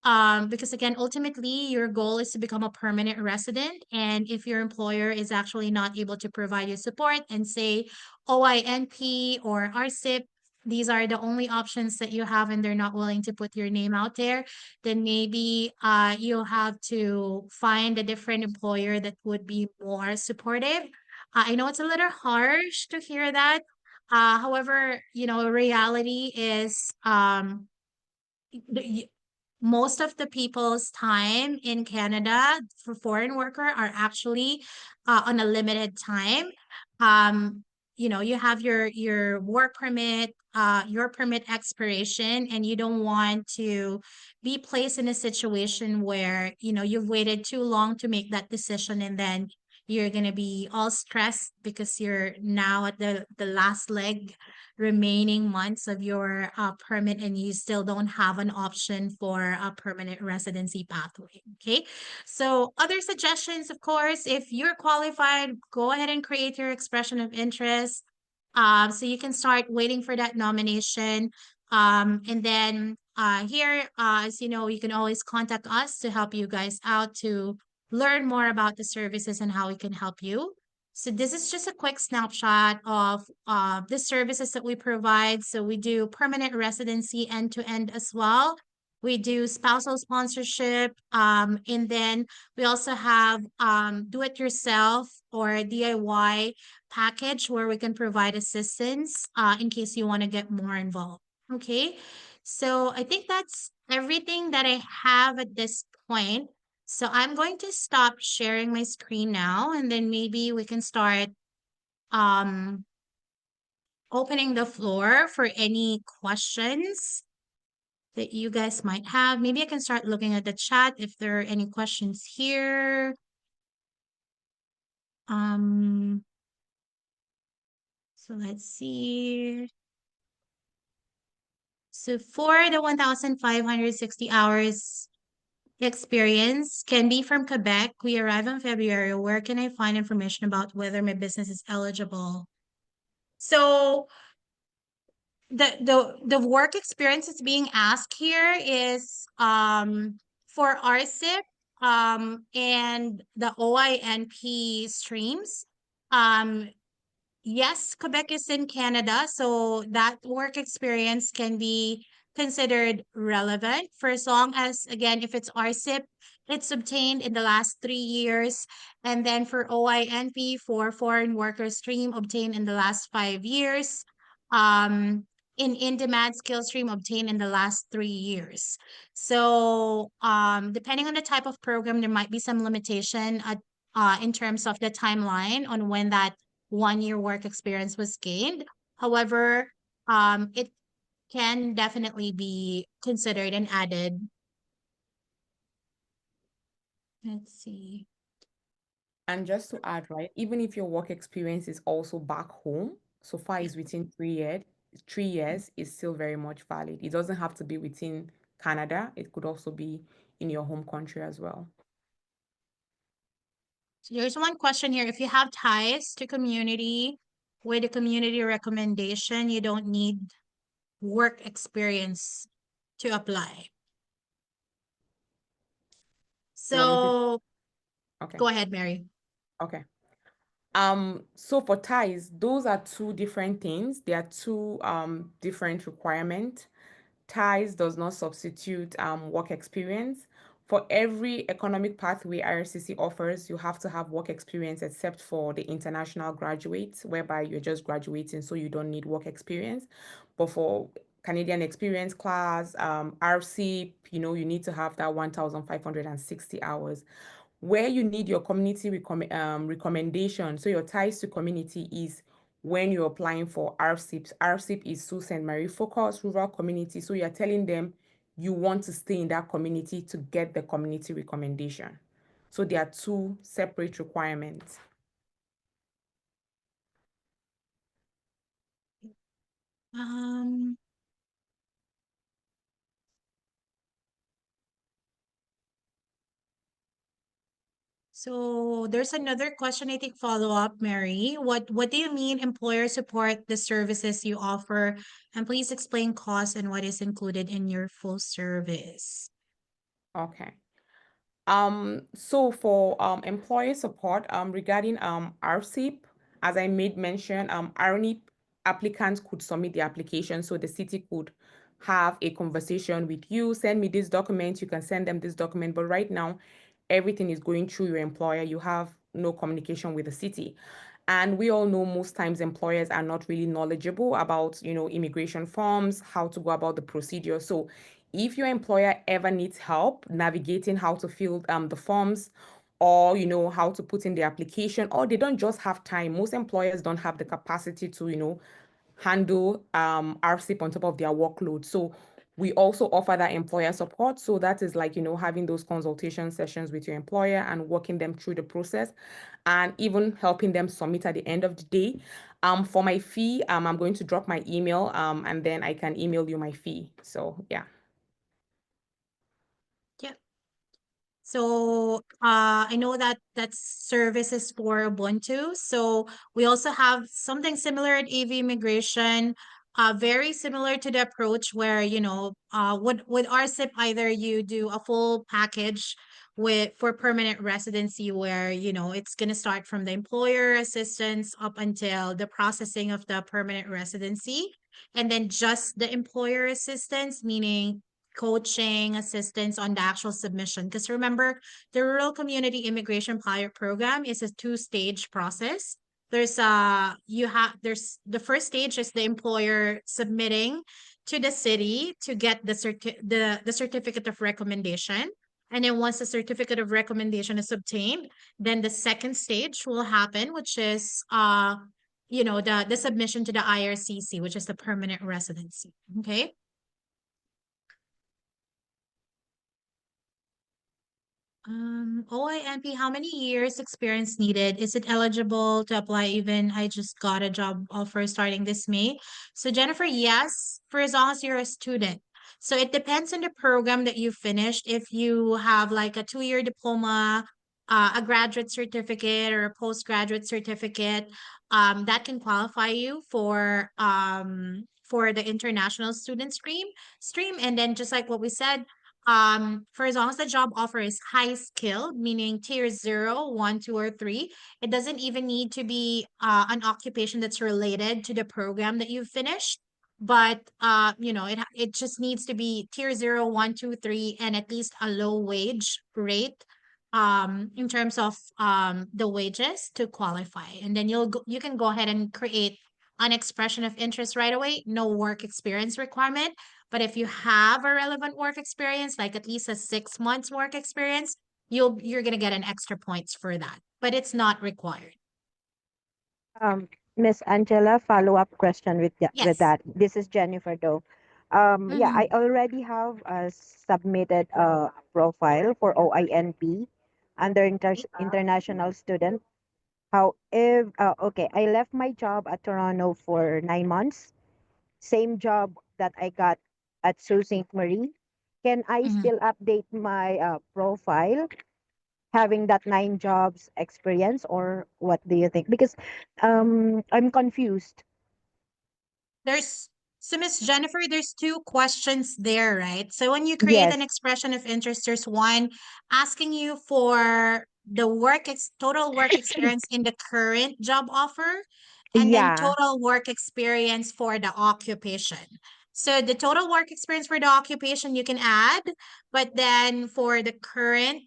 because again, ultimately your goal is to become a permanent resident, and if your employer is actually not able to provide you support and say OINP or RCIP, these are the only options that you have and they're not willing to put your name out there, then maybe you'll have to find a different employer that would be more supportive. I know it's a little harsh to hear that. However, reality is most of the people's time in Canada for foreign worker are actually on a limited time. Um, you have your work permit, your permit expiration, and you don't want to be placed in a situation where, you've waited too long to make that decision, and then you're gonna be all stressed because you're now at the last leg remaining months of your permit, and you still don't have an option for a permanent residency pathway. Okay. So other suggestions, of course, if you're qualified, go ahead and create your expression of interest. So you can start waiting for that nomination. And then here, as you know, you can always contact us to help you guys out to learn more about the services and how we can help you. So this is just a quick snapshot of the services that we provide. So we do permanent residency end to end as well. We do spousal sponsorship, and then we also have do it yourself or DIY package where we can provide assistance in case you want to get more involved. Okay, so I think that's everything that I have at this point. So I'm going to stop sharing my screen now, and then maybe we can start um, opening the floor for any questions that you guys might have. Maybe I can start looking at the chat if there are any questions here. Um, so let's see. So for the 1,560 hours experience can be from Quebec. We arrive in February. Where can I find information about whether my business is eligible? So the work experience that's being asked here is for RCIP and the OINP streams. Um Yes, Quebec is in Canada, so that work experience can be considered relevant for as long as, again, if it's RCIP, it's obtained in the last 3 years. And then for OINP, for foreign worker stream, obtained in the last 5 years. Um, in-demand skill stream obtained in the last 3 years. So depending on the type of program, there might be some limitation in terms of the timeline on when that 1 year work experience was gained. However, it can definitely be considered and added. Let's see. And just to add, right, even if your work experience is also back home, so far is within 3 years, 3 years is still very much valid. It doesn't have to be within Canada. It could also be in your home country as well. So there's one question here. If you have ties to community with a community recommendation, you don't need work experience to apply. You want me to? So Okay. go ahead, Mary. Okay. So for ties, those are two different things. They are two different requirements. Ties does not substitute work experience. For every economic pathway IRCC offers, you have to have work experience except for the international graduates, whereby you're just graduating, so you don't need work experience. But for Canadian experience class, RCIP, you need to have that 1,560 hours. Where you need your community recommendation, so your ties to community is when you're applying for RCIP. RCIP is Sault Ste. Marie Focus Rural Community. So you're telling them you want to stay in that community to get the community recommendation. So there are two separate requirements. Um, So there's another question, I think, follow up, Mary. What do you mean employer support the services you offer? And please explain cost and what is included in your full service. Okay. So for employee support, regarding RCIP, as I made mention, RNIP applicants could submit the application, so the city could have a conversation with you, send me this document, you can send them this document, but right now, everything is going through your employer. You have no communication with the city. And we all know most times employers are not really knowledgeable about, immigration forms, how to go about the procedure. So If your employer ever needs help navigating how to fill the forms, or how to put in the application, or they don't just have time, most employers don't have the capacity to handle RCIP on top of their workload. So we also offer that employer support. So that is like, having those consultation sessions with your employer and walking them through the process, and even helping them submit at the end of the day. For my fee, I'm going to drop my email, and then I can email you my fee. So yeah. Yeah. So I know that that's services for Ubuntu. So we also have something similar at AV Immigration, very similar to the approach where, with RCIP, either you do a full package with for permanent residency where, it's gonna start from the employer assistance up until the processing of the permanent residency. And then just the employer assistance, meaning coaching, assistance on the actual submission. Because remember, the Rural Community Immigration Pilot Program is a two-stage process. There's the first stage is the employer submitting to the city to get the certificate of recommendation. And then once the certificate of recommendation is obtained, then the second stage will happen, which is the submission to the IRCC, which is the permanent residency. Okay. OINP, how many years experience needed? Is it eligible to apply even? I just got a job offer starting this May. So Jennifer, yes, for as long as you're a student. So it depends on the program that you finished. If you have like a 2-year diploma, a graduate certificate or a postgraduate certificate, that can qualify you for the international student stream. And then just like what we said, for as long as the job offer is high skilled, meaning tier 0, 1, 2, or 3, it doesn't even need to be an occupation that's related to the program that you've finished. But it just needs to be tier 0, 1, 2, 3, and at least a low wage rate in terms of the wages to qualify. And then you can go ahead and create an expression of interest right away, no work experience requirement. But if you have a relevant work experience, like at least a 6 months work experience, you're gonna get an extra points for that. But it's not required. Miss Angela, follow-up question with Yes. that. This is Jennifer though. Yeah, I Mm-hmm. already have submitted a profile for OINP under international student. However, okay, I left my job at Toronto for 9 months. Same job that I got at Sault Ste. Marie. Can I Mm-hmm. still update my profile having that 9 jobs experience, or what do you think? Because I'm confused. There's so Miss Jennifer, there's two questions there, right? So when you create an Yes. expression of interest, there's one asking you for the total work experience in the current job offer, and then Yeah, total work experience for the occupation. So the total work experience for the occupation you can add, but then for the current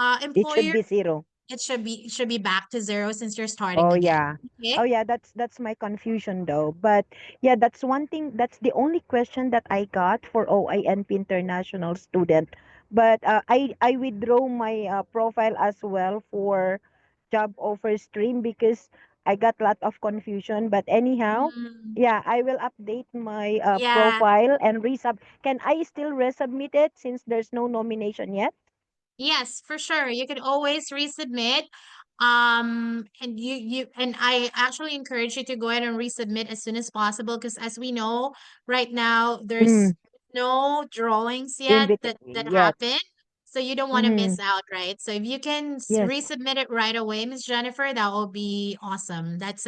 it should employer, be zero. it should be back to zero since you're starting Oh again. yeah. Okay. Oh yeah, that's my confusion though. But yeah, that's one thing. That's the only question that I got for OINP international student. But I withdraw my profile as well for job offer stream because I got a lot of confusion. But anyhow, Mm, yeah, I will update my yeah. profile and resub. Can I still resubmit it since there's no nomination yet? Yes, for sure. You can always resubmit. And I actually encourage you to go ahead and resubmit as soon as possible because as we know, right now Mm, there's no drawings yet invite that yet. happen. So you don't want to Mm-hmm. miss out, right? So if you can Yes. resubmit it right away, Miss Jennifer, that will be awesome. That's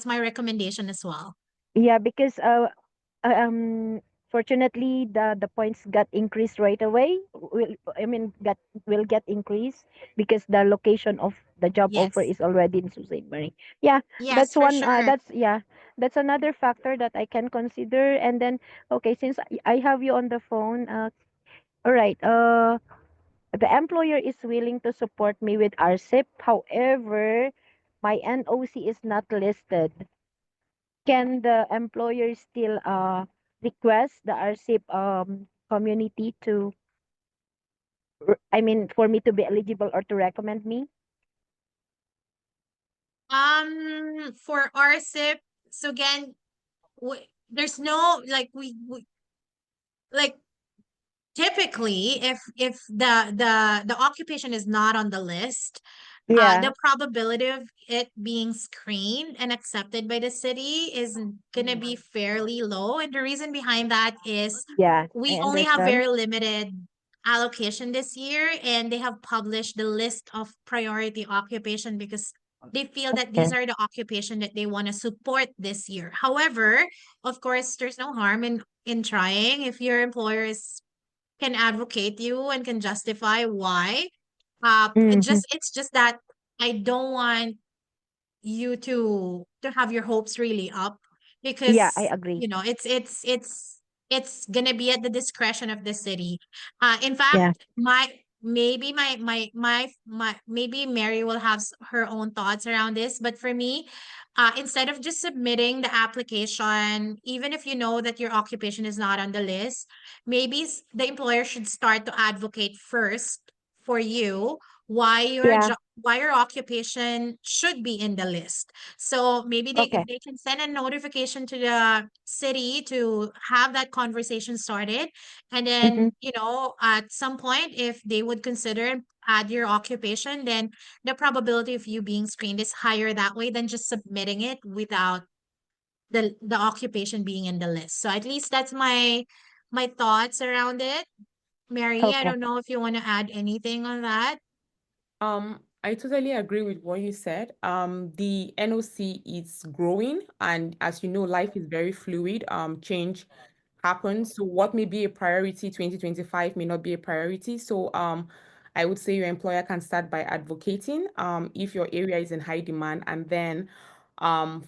my recommendation as well. Yeah, because fortunately the points got increased right away. Will I mean got will get increased because the location of the job offer Yes. is already in Sault Ste. Marie. Yeah, Yes, that's for one. sure. That's another factor that I can consider. And then okay, since I have you on the phone, all right. The employer is willing to support me with RCIP. However, my NOC is not listed. Can the employer still request the RCIP community to, I mean, for me to be eligible or to recommend me? For RCIP, so again, there's no like we like typically if the occupation is not on the list, Yeah, the probability of it being screened and accepted by the city is gonna be fairly low. And the reason behind that is yeah, I we only have understand. very limited allocation this year, and they have published the list of priority occupation because they feel that these Okay. are the occupation that they want to support this year. However, of course, there's no harm in trying if your employer is can advocate you and can justify why. Mm-hmm. It's just that I don't want you to have your hopes really up Yeah, I because agree. it's gonna be at the discretion of the city. In Yeah. fact, my maybe Mary will have her own thoughts around this, but for me, instead of just submitting the application, even if you know that your occupation is not on the list, maybe the employer should start to advocate first for you why Yeah. why your occupation should be in the list. So maybe Okay. they can send a notification to the city to have that conversation started, and Mm-hmm. then at some point if they would consider and add your occupation, then the probability of you being screened is higher that way than just submitting it without the occupation being in the list. So at least that's my thoughts around it. Mary, I Okay. don't know if you want to add anything on that. I totally agree with what you said. The NOC is growing, and as you know, life is very fluid. Change happens. So what may be a priority 2025 may not be a priority. So I would say your employer can start by advocating if your area is in high demand, and then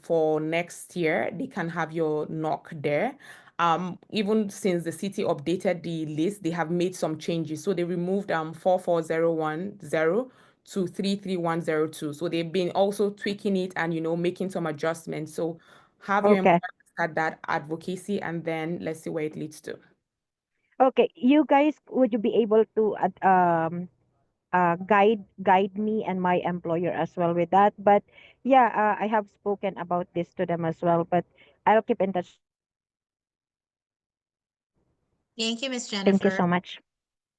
for next year they can have your knock there. Even since the city updated the list, they have made some changes. So they removed 44010 to 33102. So they've been also tweaking it and making some adjustments. So have your Okay. employer start that advocacy, and then let's see where it leads to. Okay. You guys, would you be able to guide me and my employer as well with that? But yeah, I have spoken about this to them as well. But I'll keep in touch. Thank you, Miss Thank you Jennifer. so much.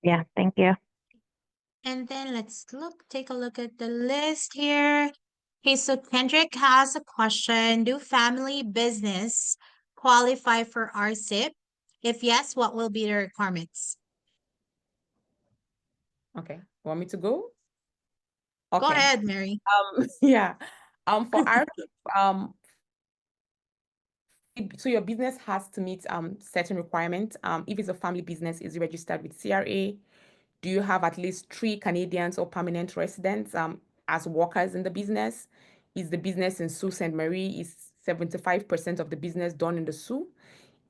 Yeah. Thank you. And then take a look at the list here. Okay, so Kendrick has a question. Do family business qualify for RCIP? If yes, what will be the requirements? Okay, want me to go? Go Okay. ahead, Mary. Yeah. For our so your business has to meet certain requirements. If it's a family business, is it registered with CRA? Do you have at least 3 Canadians or permanent residents as workers in the business? Is the business in Sault Ste. Marie? Is 75% of the business done in the Sault?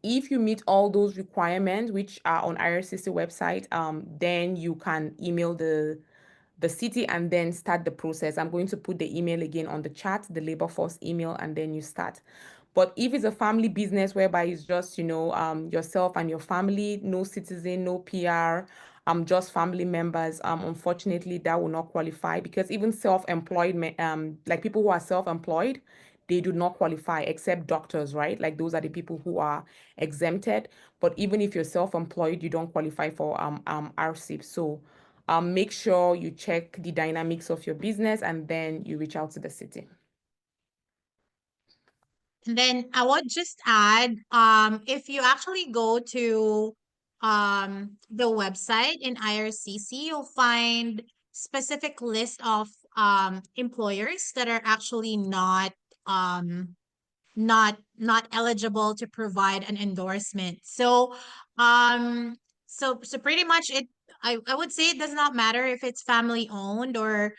If you meet all those requirements, which are on IRCC website, then you can email the city and then start the process. I'm going to put the email again on the chat, the labor force email, and then you start. But if it's a family business whereby it's just, yourself and your family, no citizen, no PR, just family members, unfortunately, that will not qualify, because even self-employed, like people who are self-employed, they do not qualify except doctors, right? Like those are the people who are exempted. But even if you're self-employed, you don't qualify for RCIP. So make sure you check the dynamics of your business and then you reach out to the city. And then I would just add, if you actually go to the website in IRCC, you'll find specific list of employers that are actually um not eligible to provide an endorsement. Um so pretty much I would say it does not matter if it's family owned or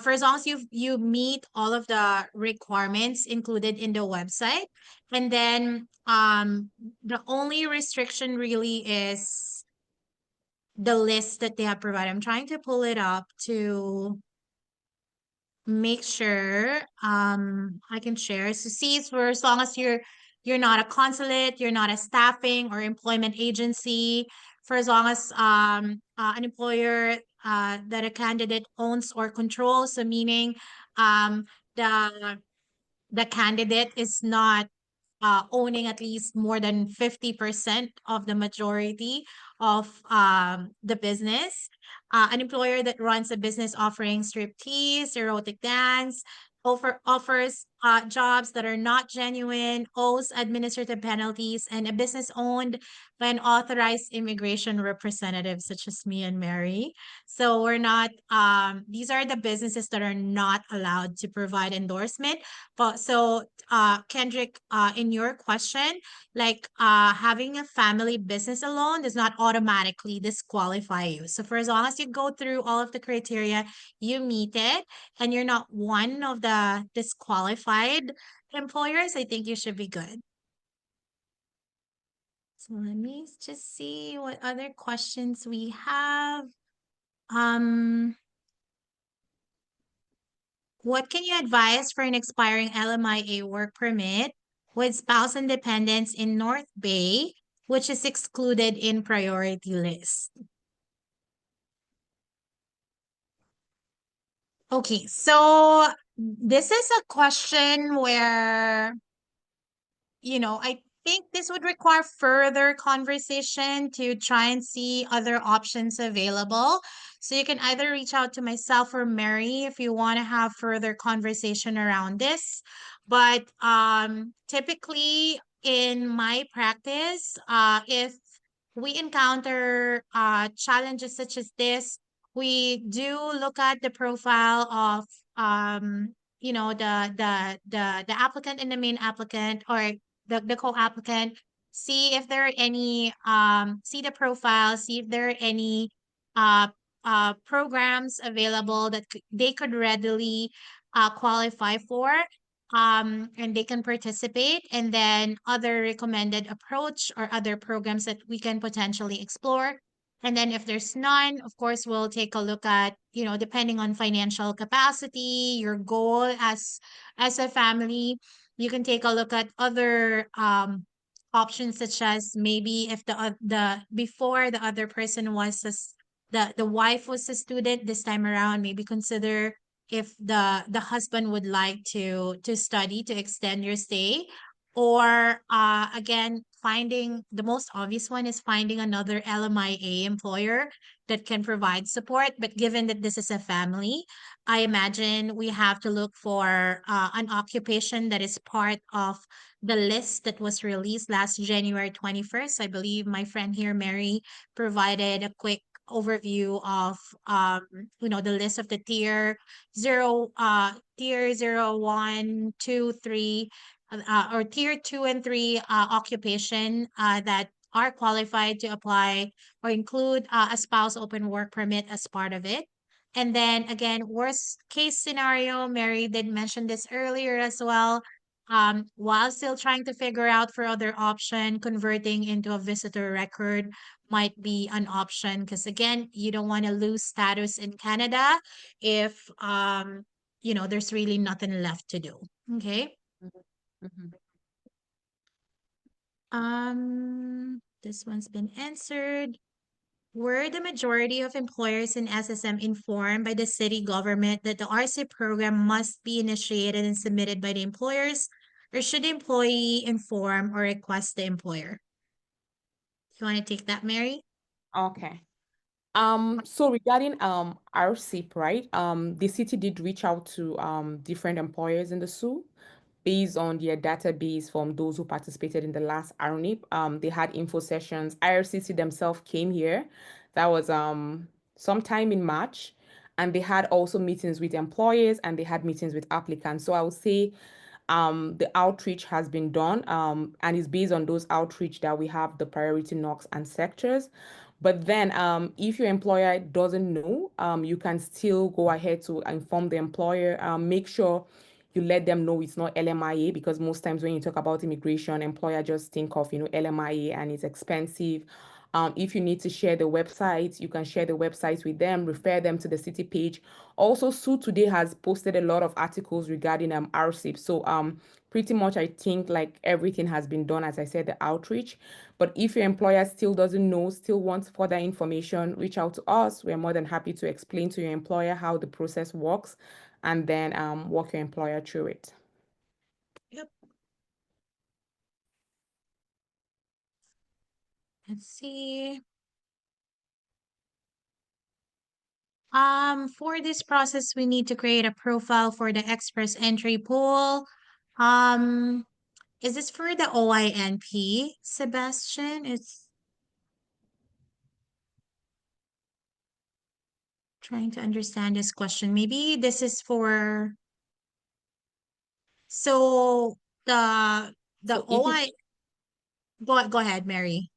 for as long as you meet all of the requirements included in the website. And then the only restriction really is the list that they have provided. I'm trying to pull it up to make sure I can share. So see, it's for as long as you're not a consulate, you're not a staffing or employment agency. for as long as an employer that a candidate owns or controls. So meaning um, the the candidate is not owning at least more than 50% of the majority of the business. An employer that runs a business offering striptease, erotic dance, offers jobs that are not genuine, owes administrative penalties, and a business owned by an authorized immigration representative, such as me and Mary. So we're not, these are the businesses that are not allowed to provide endorsement. But so Kendrick, in your question, like having a family business alone does not automatically disqualify you. So for as long as you go through all of the criteria, you meet it, and you're not one of the disqualified employers, I think you should be good. So let me just see what other questions we have. Um, What can you advise for an expiring LMIA work permit with spouse and dependents in North Bay, which is excluded in priority list? Okay, so this is a question where, I think this would require further conversation to try and see other options available. So you can either reach out to myself or Mary if you want to have further conversation around this. But typically in my practice, if we encounter challenges such as this, we do look at the profile of the applicant and the main applicant, or the co-applicant, see if there are any see the profile, see if there are any uh programs available that they could readily qualify for, and they can participate, and then other recommended approach or other programs that we can potentially explore. And then if there's none, of course, we'll take a look at, depending on financial capacity, your goal as a family, you can take a look at other options, such as maybe if the before the other person was the wife was a student, this time around maybe consider if the husband would like to study to extend your stay. Or again, finding the most obvious one is finding another LMIA employer that can provide support. But given that this is a family, I imagine we have to look for an occupation that is part of the list that was released last January 21st. I believe my friend here, Mary, provided a quick overview of the list of the tier 0, 1, 2, 3, or tier 2 and 3 occupation that are qualified to apply or include a spouse open work permit as part of it. And then again, worst case scenario, Mary did mention this earlier as well. While still trying to figure out for other option, converting into a visitor record might be an option, because again, you don't want to lose status in Canada if there's really nothing left to do. Okay. Mhm. This one's been answered. Were the majority of employers in SSM informed by the city government that the RCIP program must be initiated and submitted by the employers, or should the employee inform or request the employer? You want to take that, Mary? Okay. So regarding RCIP, right? The city did reach out to different employers in the Sioux based on their database from those who participated in the last RNIP. They had info sessions. IRCC themselves came here. That was sometime in March, and they had also meetings with employers and they had meetings with applicants. So I would say the outreach has been done, and it's based on those outreach that we have the priority knocks and sectors. But then, if your employer doesn't know, you can still go ahead to inform the employer. Make sure you let them know it's not LMIA, because most times when you talk about immigration, employer just think of LMIA and it's expensive. If you need to share the websites, you can share the websites with them, refer them to the city page. Also, Sault today has posted a lot of articles regarding RCIP. So pretty much I think like everything has been done, as I said, the outreach. But if your employer still doesn't know, still wants further information, reach out to us. We're more than happy to explain to your employer how the process works and then walk your employer through it. Yep. Let's see. For this process, we need to create a profile for the express entry pool. Is this for the OINP, Sebastian? It's trying to understand this question. Maybe this is for, so the So if OI, go ahead, Mary.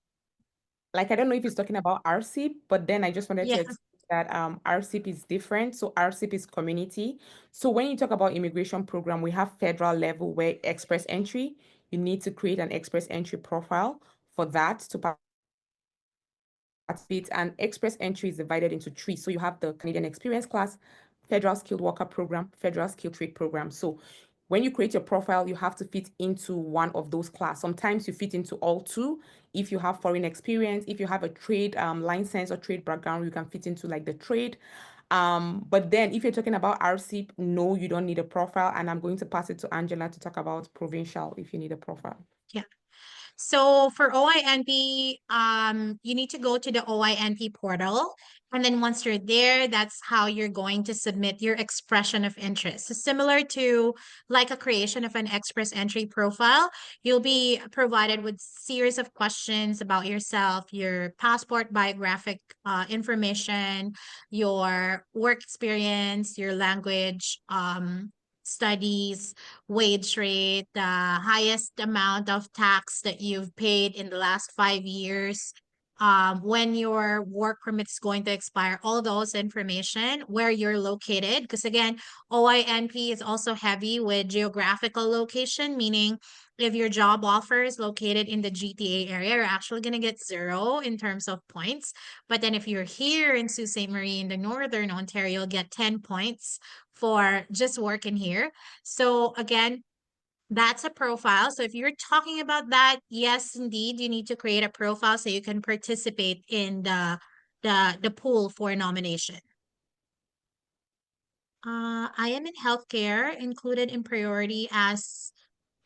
like I don't know if he's talking about RCIP, but then I just wanted Yeah. to explain that RCIP is different. So RCIP is community. So when you talk about immigration program, we have federal level where express entry, you need to create an express entry profile for that to participate. And express entry is divided into three. So you have the Canadian Experience class, Federal Skilled Worker Program, Federal Skilled Trade Program. So when you create your profile, you have to fit into one of those classes. Sometimes you fit into all two. If you have foreign experience, if you have a trade license or trade background, you can fit into like the trade. But then if you're talking about RCIP, no, you don't need a profile. And I'm going to pass it to Angela to talk about provincial if you need a profile. Yeah. So for OINP, you need to go to the OINP portal. And then once you're there, that's how you're going to submit your expression of interest. So similar to like a creation of an express entry profile, you'll be provided with series of questions about yourself, your passport biographic information, your work experience, your language, studies, wage rate, the highest amount of tax that you've paid in the last 5 years, when your work permit is going to expire, all those information, where you're located. Because again, OINP is also heavy with geographical location, meaning if your job offer is located in the GTA area, you're actually going to get 0 in terms of points. But then if you're here in Sault Ste. Marie in the Northern Ontario, you'll get 10 points for just working here. So again, that's a profile. So if you're talking about that, yes, indeed, you need to create a profile so you can participate in the pool for nomination. I am in healthcare, included in priority as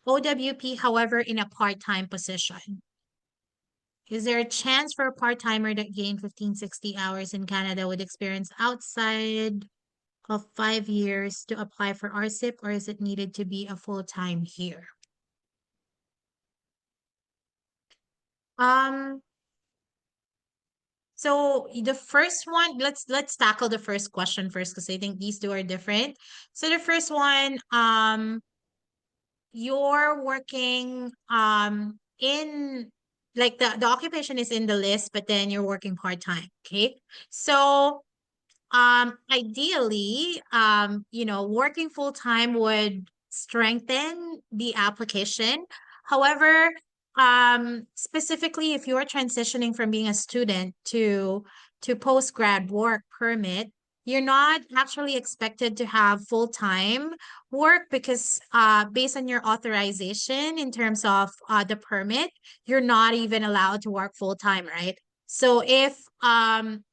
OWP, however, in a part-time position. Is there a chance for a part-timer that gained 1560 hours in Canada with experience outside of 5 years to apply for RCIP, or is it needed to be a full-time here? Um, so the first one, let's tackle the first question first because I think these two are different. So the first one, you're working in like the occupation is in the list, but then you're working part-time. Okay. So ideally, working full time would strengthen the application. However, specifically if you're transitioning from being a student to post-grad work permit, you're not actually expected to have full-time work because based on your authorization in terms of the permit, you're not even allowed to work full-time, right? So if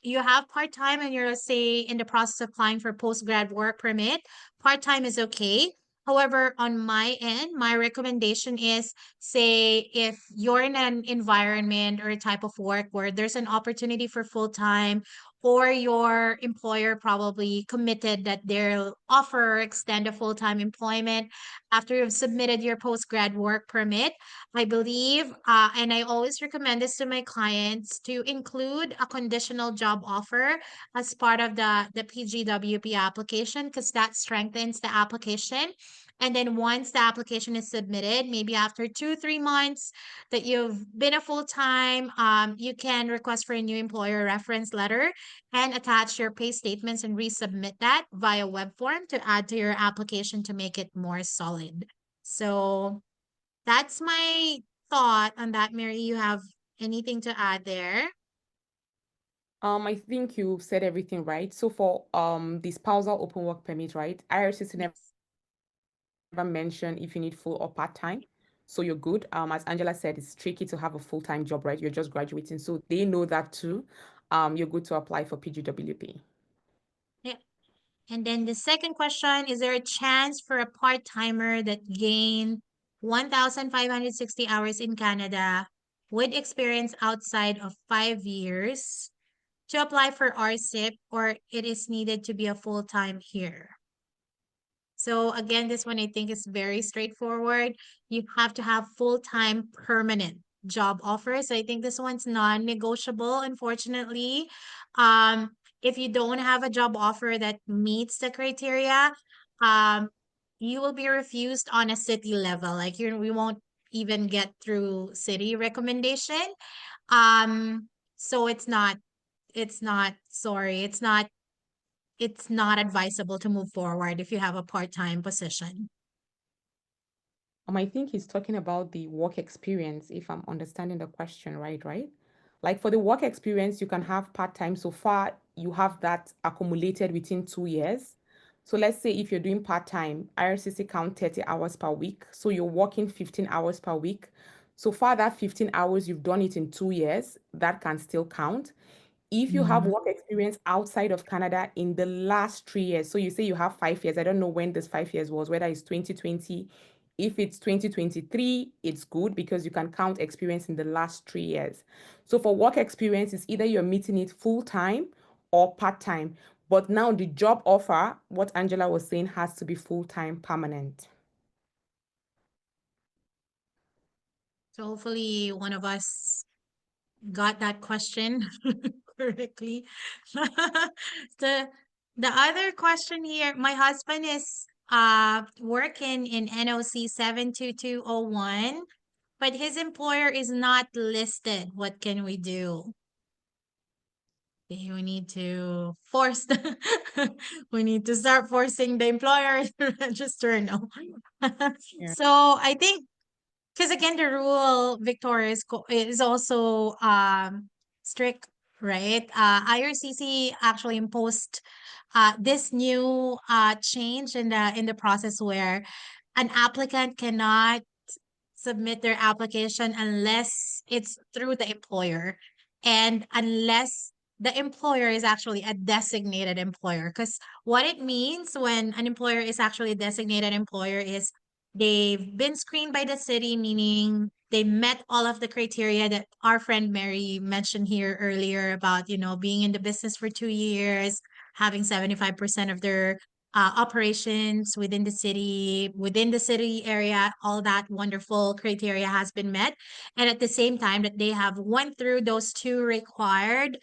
you have part-time and you're say in the process of applying for post-grad work permit, part-time is okay. However, on my end, my recommendation is say if you're in an environment or a type of work where there's an opportunity for full-time or your employer probably committed that they'll offer or extend a full-time employment after you've submitted your post-grad work permit, I believe, and I always recommend this to my clients to include a conditional job offer as part of the PGWP application because that strengthens the application. And then once the application is submitted, maybe after 2, 3 months that you've been a full time, you can request for a new employer reference letter and attach your pay statements and resubmit that via web form to add to your application to make it more solid. So that's my thought on that, Mary. You have anything to add there? I think you said everything right. So for the spousal open work permit, right? IRCC never Yes. mention if you need full or part-time. So you're good. As Angela said, it's tricky to have a full-time job, right? You're just graduating. So they know that too. You're good to apply for PGWP. Yeah. And then the second question, is there a chance for a part-timer that gain 1,560 hours in Canada with experience outside of 5 years to apply for RCIP, or it is needed to be a full-time here? So again, this one I think is very straightforward. You have to have full-time permanent job offers. So I think this one's non-negotiable, unfortunately. Um, if you don't have a job offer that meets the criteria, um, you will be refused on a city level. Like we won't even get through city recommendation. Um, so it's not advisable to move forward if you have a part-time position. I think he's talking about the work experience, if I'm understanding the question right, right? Like for the work experience, you can have part-time. So far, you have that accumulated within 2 years. So let's say if you're doing part-time, IRCC count 30 hours per week. So you're working 15 hours per week. So far, that 15 hours, you've done it in 2 years, that can still count. If you have Mm. work experience outside of Canada in the last 3 years, so you say you have 5 years, I don't know when this 5 years was, whether it's 2020. If it's 2023, it's good because you can count experience in the last 3 years. So for work experience, it's either you're meeting it full time or part time. But now the job offer, what Angela was saying, has to be full time permanent. So hopefully one of us got that question correctly. the the other question here, my husband is working in NOC 72201, but his employer is not listed. What can we do? Okay, we need to force the we need to start forcing the employer to register. No. Yeah. So I think because again the rule, Victoria, is also strict, right? IRCC actually imposed this new change in the process where an applicant cannot submit their application unless it's through the employer and unless the employer is actually a designated employer. Because what it means when an employer is actually a designated employer is they've been screened by the city, meaning they met all of the criteria that our friend Mary mentioned here earlier about, being in the business for 2 years, having 75% of their operations within the city area, all that wonderful criteria has been met. And at the same time that they have went through those two required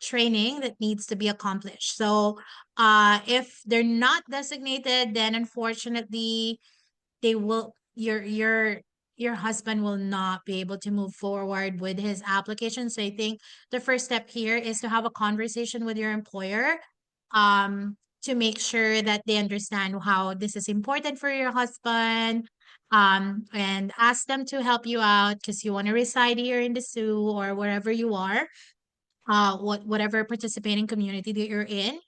training that needs to be accomplished. So if they're not designated, then unfortunately they will your husband will not be able to move forward with his application. So I think the first step here is to have a conversation with your employer to make sure that they understand how this is important for your husband, and ask them to help you out because you want to reside here in the Sioux or wherever you are, whatever participating community that you're in,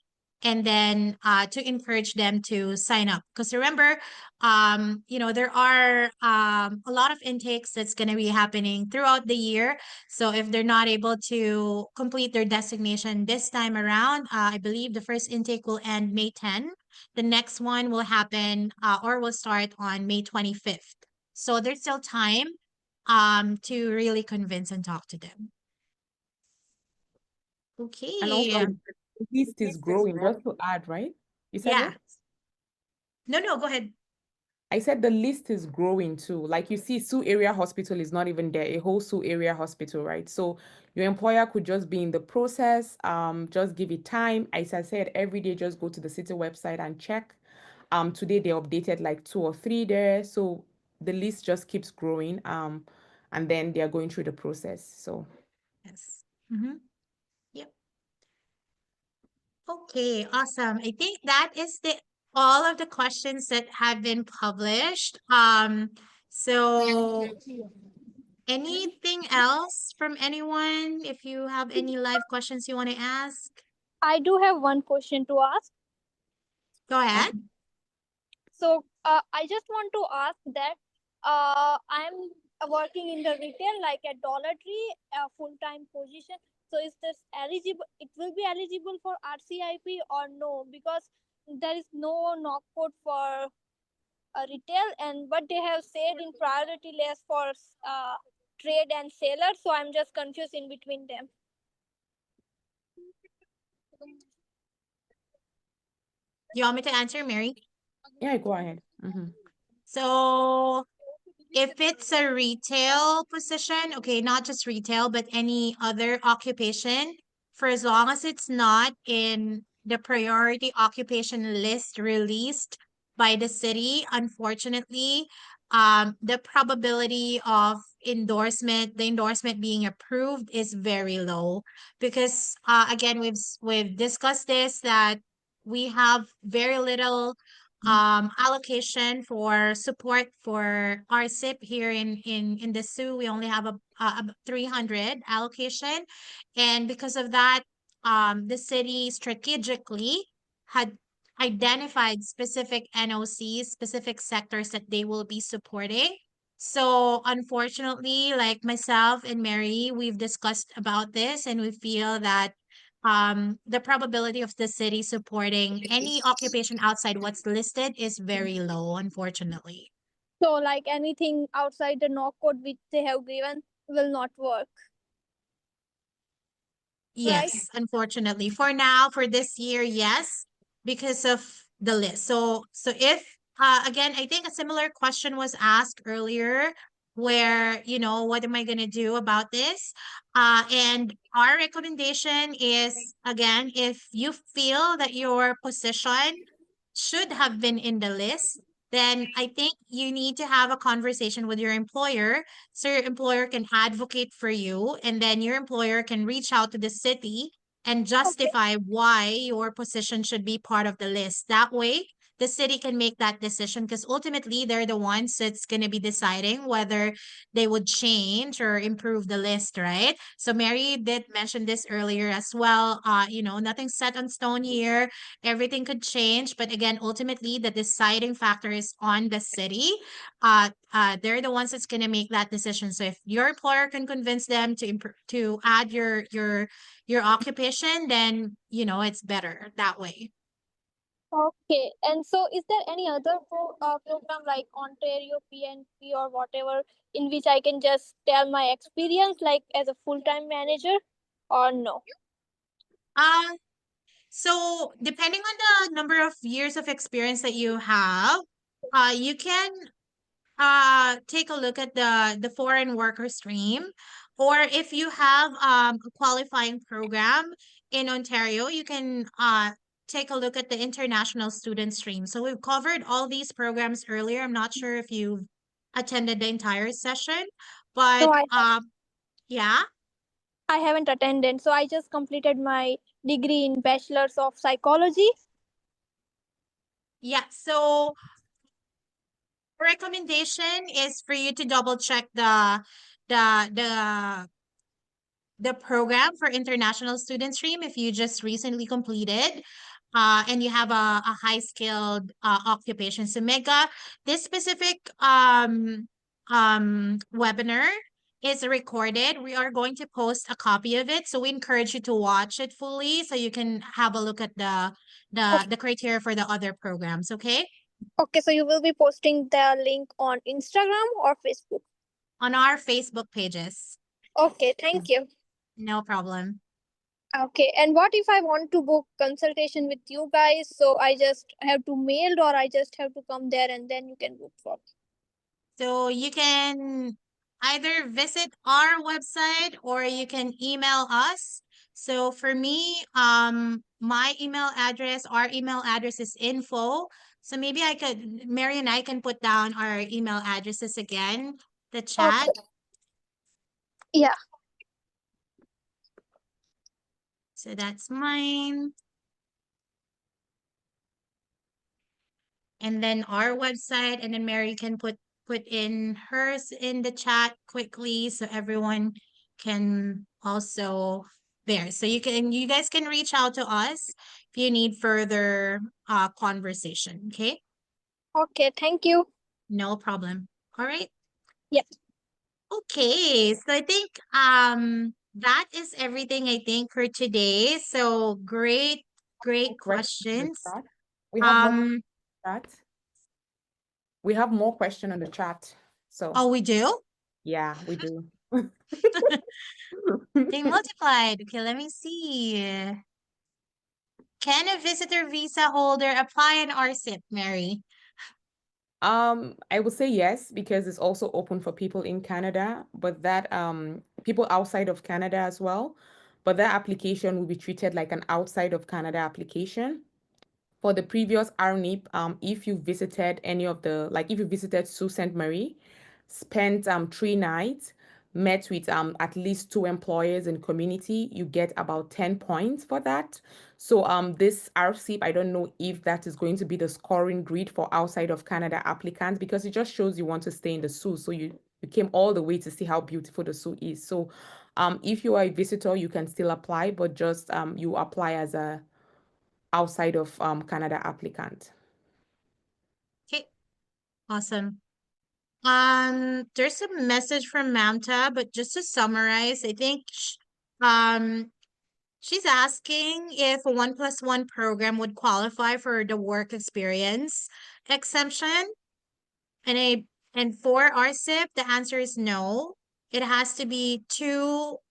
and then to encourage them to sign up. Because remember, there are a lot of intakes that's going to be happening throughout the year. So if they're not able to complete their designation this time around, I believe the first intake will end May 10. The next one will happen or will start on May 25th. So there's still time to really convince and talk to them. And also, Okay. the list is growing, just to add, right? You said Yeah. what? No, go ahead. I said the list is growing too. Like you see, Sioux Area Hospital is not even there, a whole Sioux Area Hospital, right? So your employer could just be in the process, just give it time. As I said, every day just go to the city website and check. Today they updated like 2 or 3 there. So the list just keeps growing. And then they are going through the process. So Yes. Mm-hmm. Yep. Okay, awesome. I think that is the all of the questions that have been published. So Anything else from anyone? If you have any live questions you want to ask, I do have one question to ask. go ahead. So I just want to ask that I'm working in the retail, like at Dollar Tree, a full-time position. So is this eligible? It will be eligible for RCIP or no? Because there is no knock code for retail, and what they have said in priority list for trade and seller. So I'm just confused in between them. You want me to answer, Mary? Yeah, go ahead. So if it's a retail position, okay, not just retail, but any other occupation, for as long as it's not in the priority occupation list released by the city, unfortunately, the probability of the endorsement being approved is very low because, again, we've discussed this that we have very little allocation for support for RCIP here in the Sioux. We only have a 300 allocation, and because of that, the city strategically had identified specific NOCs, specific sectors that they will be supporting. So unfortunately, like myself and Mary, we've discussed about this and we feel that the probability of the city supporting any occupation outside what's listed is very low, unfortunately. So like anything outside the knock code which they have given will not work. Right? Yes, unfortunately. For now, for this year, yes, because of the list. So if again, I think a similar question was asked earlier where, what am I going to do about this? And our recommendation is again, if you feel that your position should have been in the list, then I think you need to have a conversation with your employer so your employer can advocate for you, and then your employer can reach out to the city and Okay. justify why your position should be part of the list. That way, the city can make that decision because ultimately they're the ones that's going to be deciding whether they would change or improve the list, right? So Mary did mention this earlier as well. Nothing's set on stone here. Everything could change, but again, ultimately the deciding factor is on the city. They're the ones that's going to make that decision. So if your employer can convince them to add your occupation, then it's better that way. Okay. And so is there any other program like Ontario PNP or whatever in which I can just tell my experience like as a full-time manager or no? Um, so depending on the number of years of experience that you have, you can take a look at the foreign worker stream, or if you have a qualifying program in Ontario, you can take a look at the international student stream. So we've covered all these programs earlier. I'm not sure if you've attended the entire session, No, but yeah. I haven't attended. So I just completed my degree in Bachelor's of Psychology. Yeah, so recommendation is for you to double check the the the program for international student stream if you just recently completed and you have a high skilled occupation. So Mega, this specific webinar is recorded. We are going to post a copy of it, so we encourage you to watch it fully so you can have a look at the Okay. the criteria for the other programs. Okay, Okay, so you will be posting the link on Instagram or Facebook. on our Facebook pages. Okay, thank you. No problem. Okay, and what if I want to book consultation with you guys? So I just have to mail or I just have to come there and then you can book for me. So you can either visit our website or you can email us. So for me, my email address, our email address is info. So maybe Mary and I can put down our email addresses again, the chat. Okay. Yeah. So that's mine. And then our website, and then Mary can put put in hers in the chat quickly so everyone can also there. So you guys can reach out to us if you need further conversation. Okay, Okay, thank you. no problem. All right. Yeah. Okay, so I think that is everything I think for today. So great Question in the questions. chat. We have more Um chat. We have more question on the chat. So oh, we do? yeah, we do. They multiplied. Okay, let me see. Can a visitor visa holder apply an RCIP, Mary? I would say yes, because it's also open for people in Canada, but that people outside of Canada as well. But that application will be treated like an outside of Canada application. For the previous RNIP, if you visited any of the, like if you visited Sault Ste. Marie, spent 3 nights, met with at least 2 employers in community, you get about 10 points for that. So this RCIP, I don't know if that is going to be the scoring grid for outside of Canada applicants, because it just shows you want to stay in the Sault. So you came all the way to see how beautiful the Sault is. So if you are a visitor, you can still apply, but just you apply as a outside of Canada applicant. Okay, awesome. There's a message from Mamta, but just to summarize, I think she's asking if a 1+1 program would qualify for the work experience exemption. And for RCIP, the answer is no. It has to be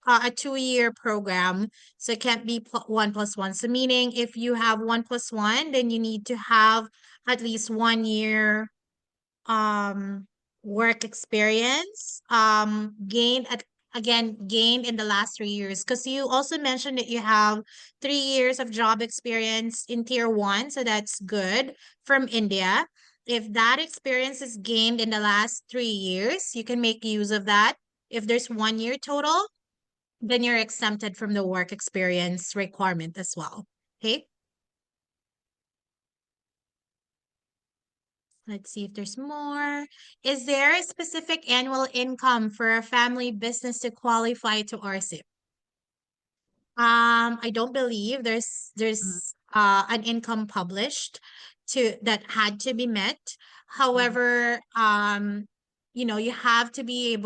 a 2-year program, so it can't be 1+1. So meaning if you have 1+1, then you need to have at least 1 year um work experience gained in the last 3 years, because you also mentioned that you have 3 years of job experience in tier 1, so that's good, from India. If that experience is gained in the last 3 years, you can make use of that. If there's 1 year total, then you're exempted from the work experience requirement as well. Okay, let's see if there's more. Is there a specific annual income for a family business to qualify to RCIP? I don't believe there's an income published that had to be met. However, you have to be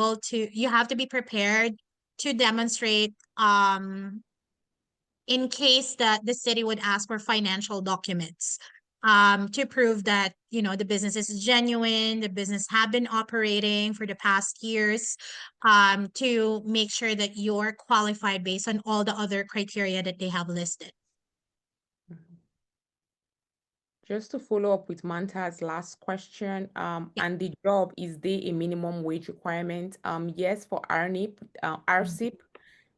prepared to demonstrate in case that the city would ask for financial documents to prove that the business is genuine, the business have been operating for the past years, to make sure that you're qualified based on all the other criteria that they have listed. Just to follow up with Manta's last question, Yeah. and the job, is there a minimum wage requirement? Yes, for RNIP, RCIP,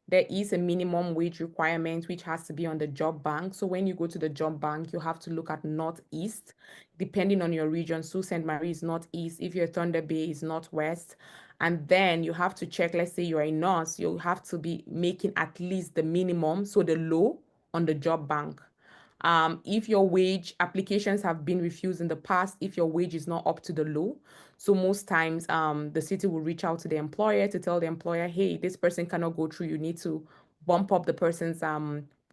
there is a minimum wage requirement which has to be on the job bank. So when you go to the job bank, you have to look at Northeast, depending on your region. Sault Ste. Marie is Northeast. If you're Thunder Bay, is Northwest. And then you have to check, let's say you're a nurse, you have to be making at least the minimum, so the low on the job bank. If your wage applications have been refused in the past, if your wage is not up to the low, so most times the city will reach out to the employer to tell the employer, hey, this person cannot go through, you need to bump up the person's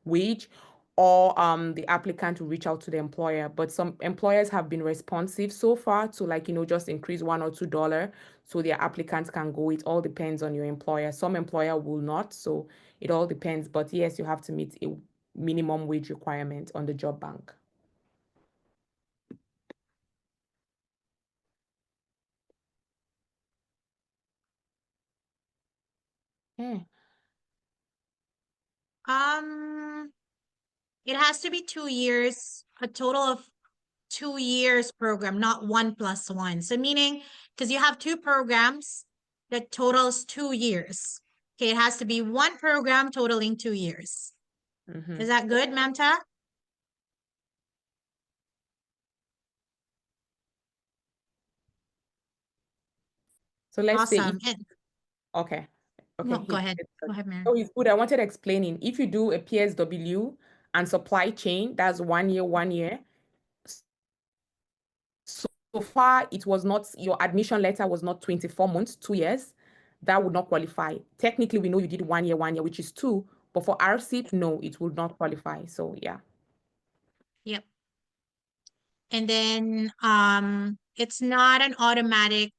wage, or the applicant will reach out to the employer. But some employers have been responsive so far to just increase $1 or $2 so their applicants can go. It all depends on your employer. Some employer will not, so it all depends. But yes, you have to meet a minimum wage requirement on the job bank. Okay. It has to be 2 years, a total of 2 years program, not 1+1. So meaning, because you have two programs that totals 2 years. Okay, it has to be one program totaling 2 years. Is that good, Mamta? So let's say Awesome. okay. No, Okay, go ahead. Go ahead, Mary. So he's good. I wanted explaining. If you do a PSW and supply chain, that's 1 year, 1 year. So so far it was not, your admission letter was not 24 months, 2 years, that would not qualify. Technically, we know you did 1 year, which is 2, but for RCIP, no, it would not qualify. So yeah. Yep. And then it's not an automatic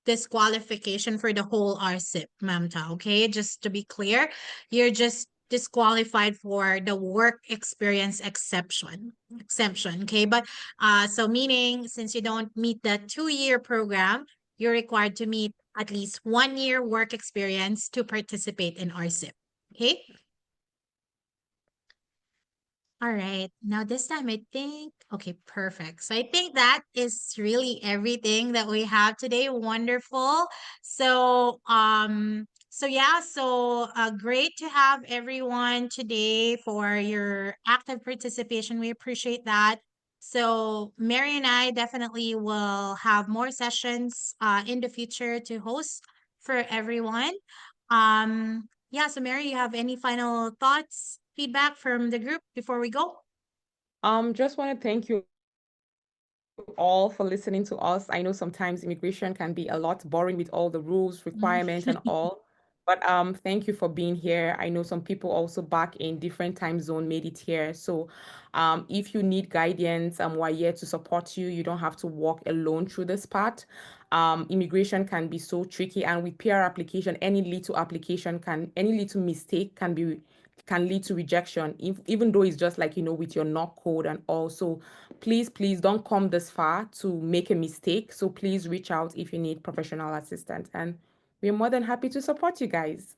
disqualification for the whole RCIP, Mamta. Okay, just to be clear, you're just disqualified for the work experience exemption. Okay, but so meaning since you don't meet the 2-year program, you're required to meet at least 1 year work experience to participate in RCIP. Okay. All right. Now this time I think, okay, perfect. So I think that is really everything that we have today. Wonderful. So yeah, so great to have everyone today for your active participation. We appreciate that. So Mary and I definitely will have more sessions in the future to host for everyone. Yeah, so Mary, you have any final thoughts, feedback from the group before we go? Just want to thank you all for listening to us. I know sometimes immigration can be a lot boring with all the rules, requirements, and all. But thank you for being here. I know some people also back in different time zone made it here. So if you need guidance, we're here to support you. You don't have to walk alone through this part. Immigration can be so tricky, and with PR application, any little mistake can lead to rejection, even though it's just like, with your knock code and all. So please don't come this far to make a mistake. So please reach out if you need professional assistance, and we're more than happy to support you guys.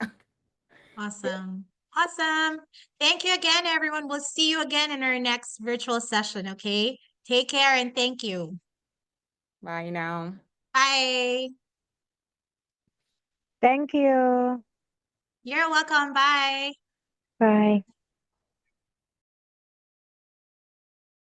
Awesome. Awesome. Thank you again, everyone. We'll see you again in our next virtual session, okay? Take care and thank you. Bye now. Bye. Thank you. You're welcome. Bye. Bye.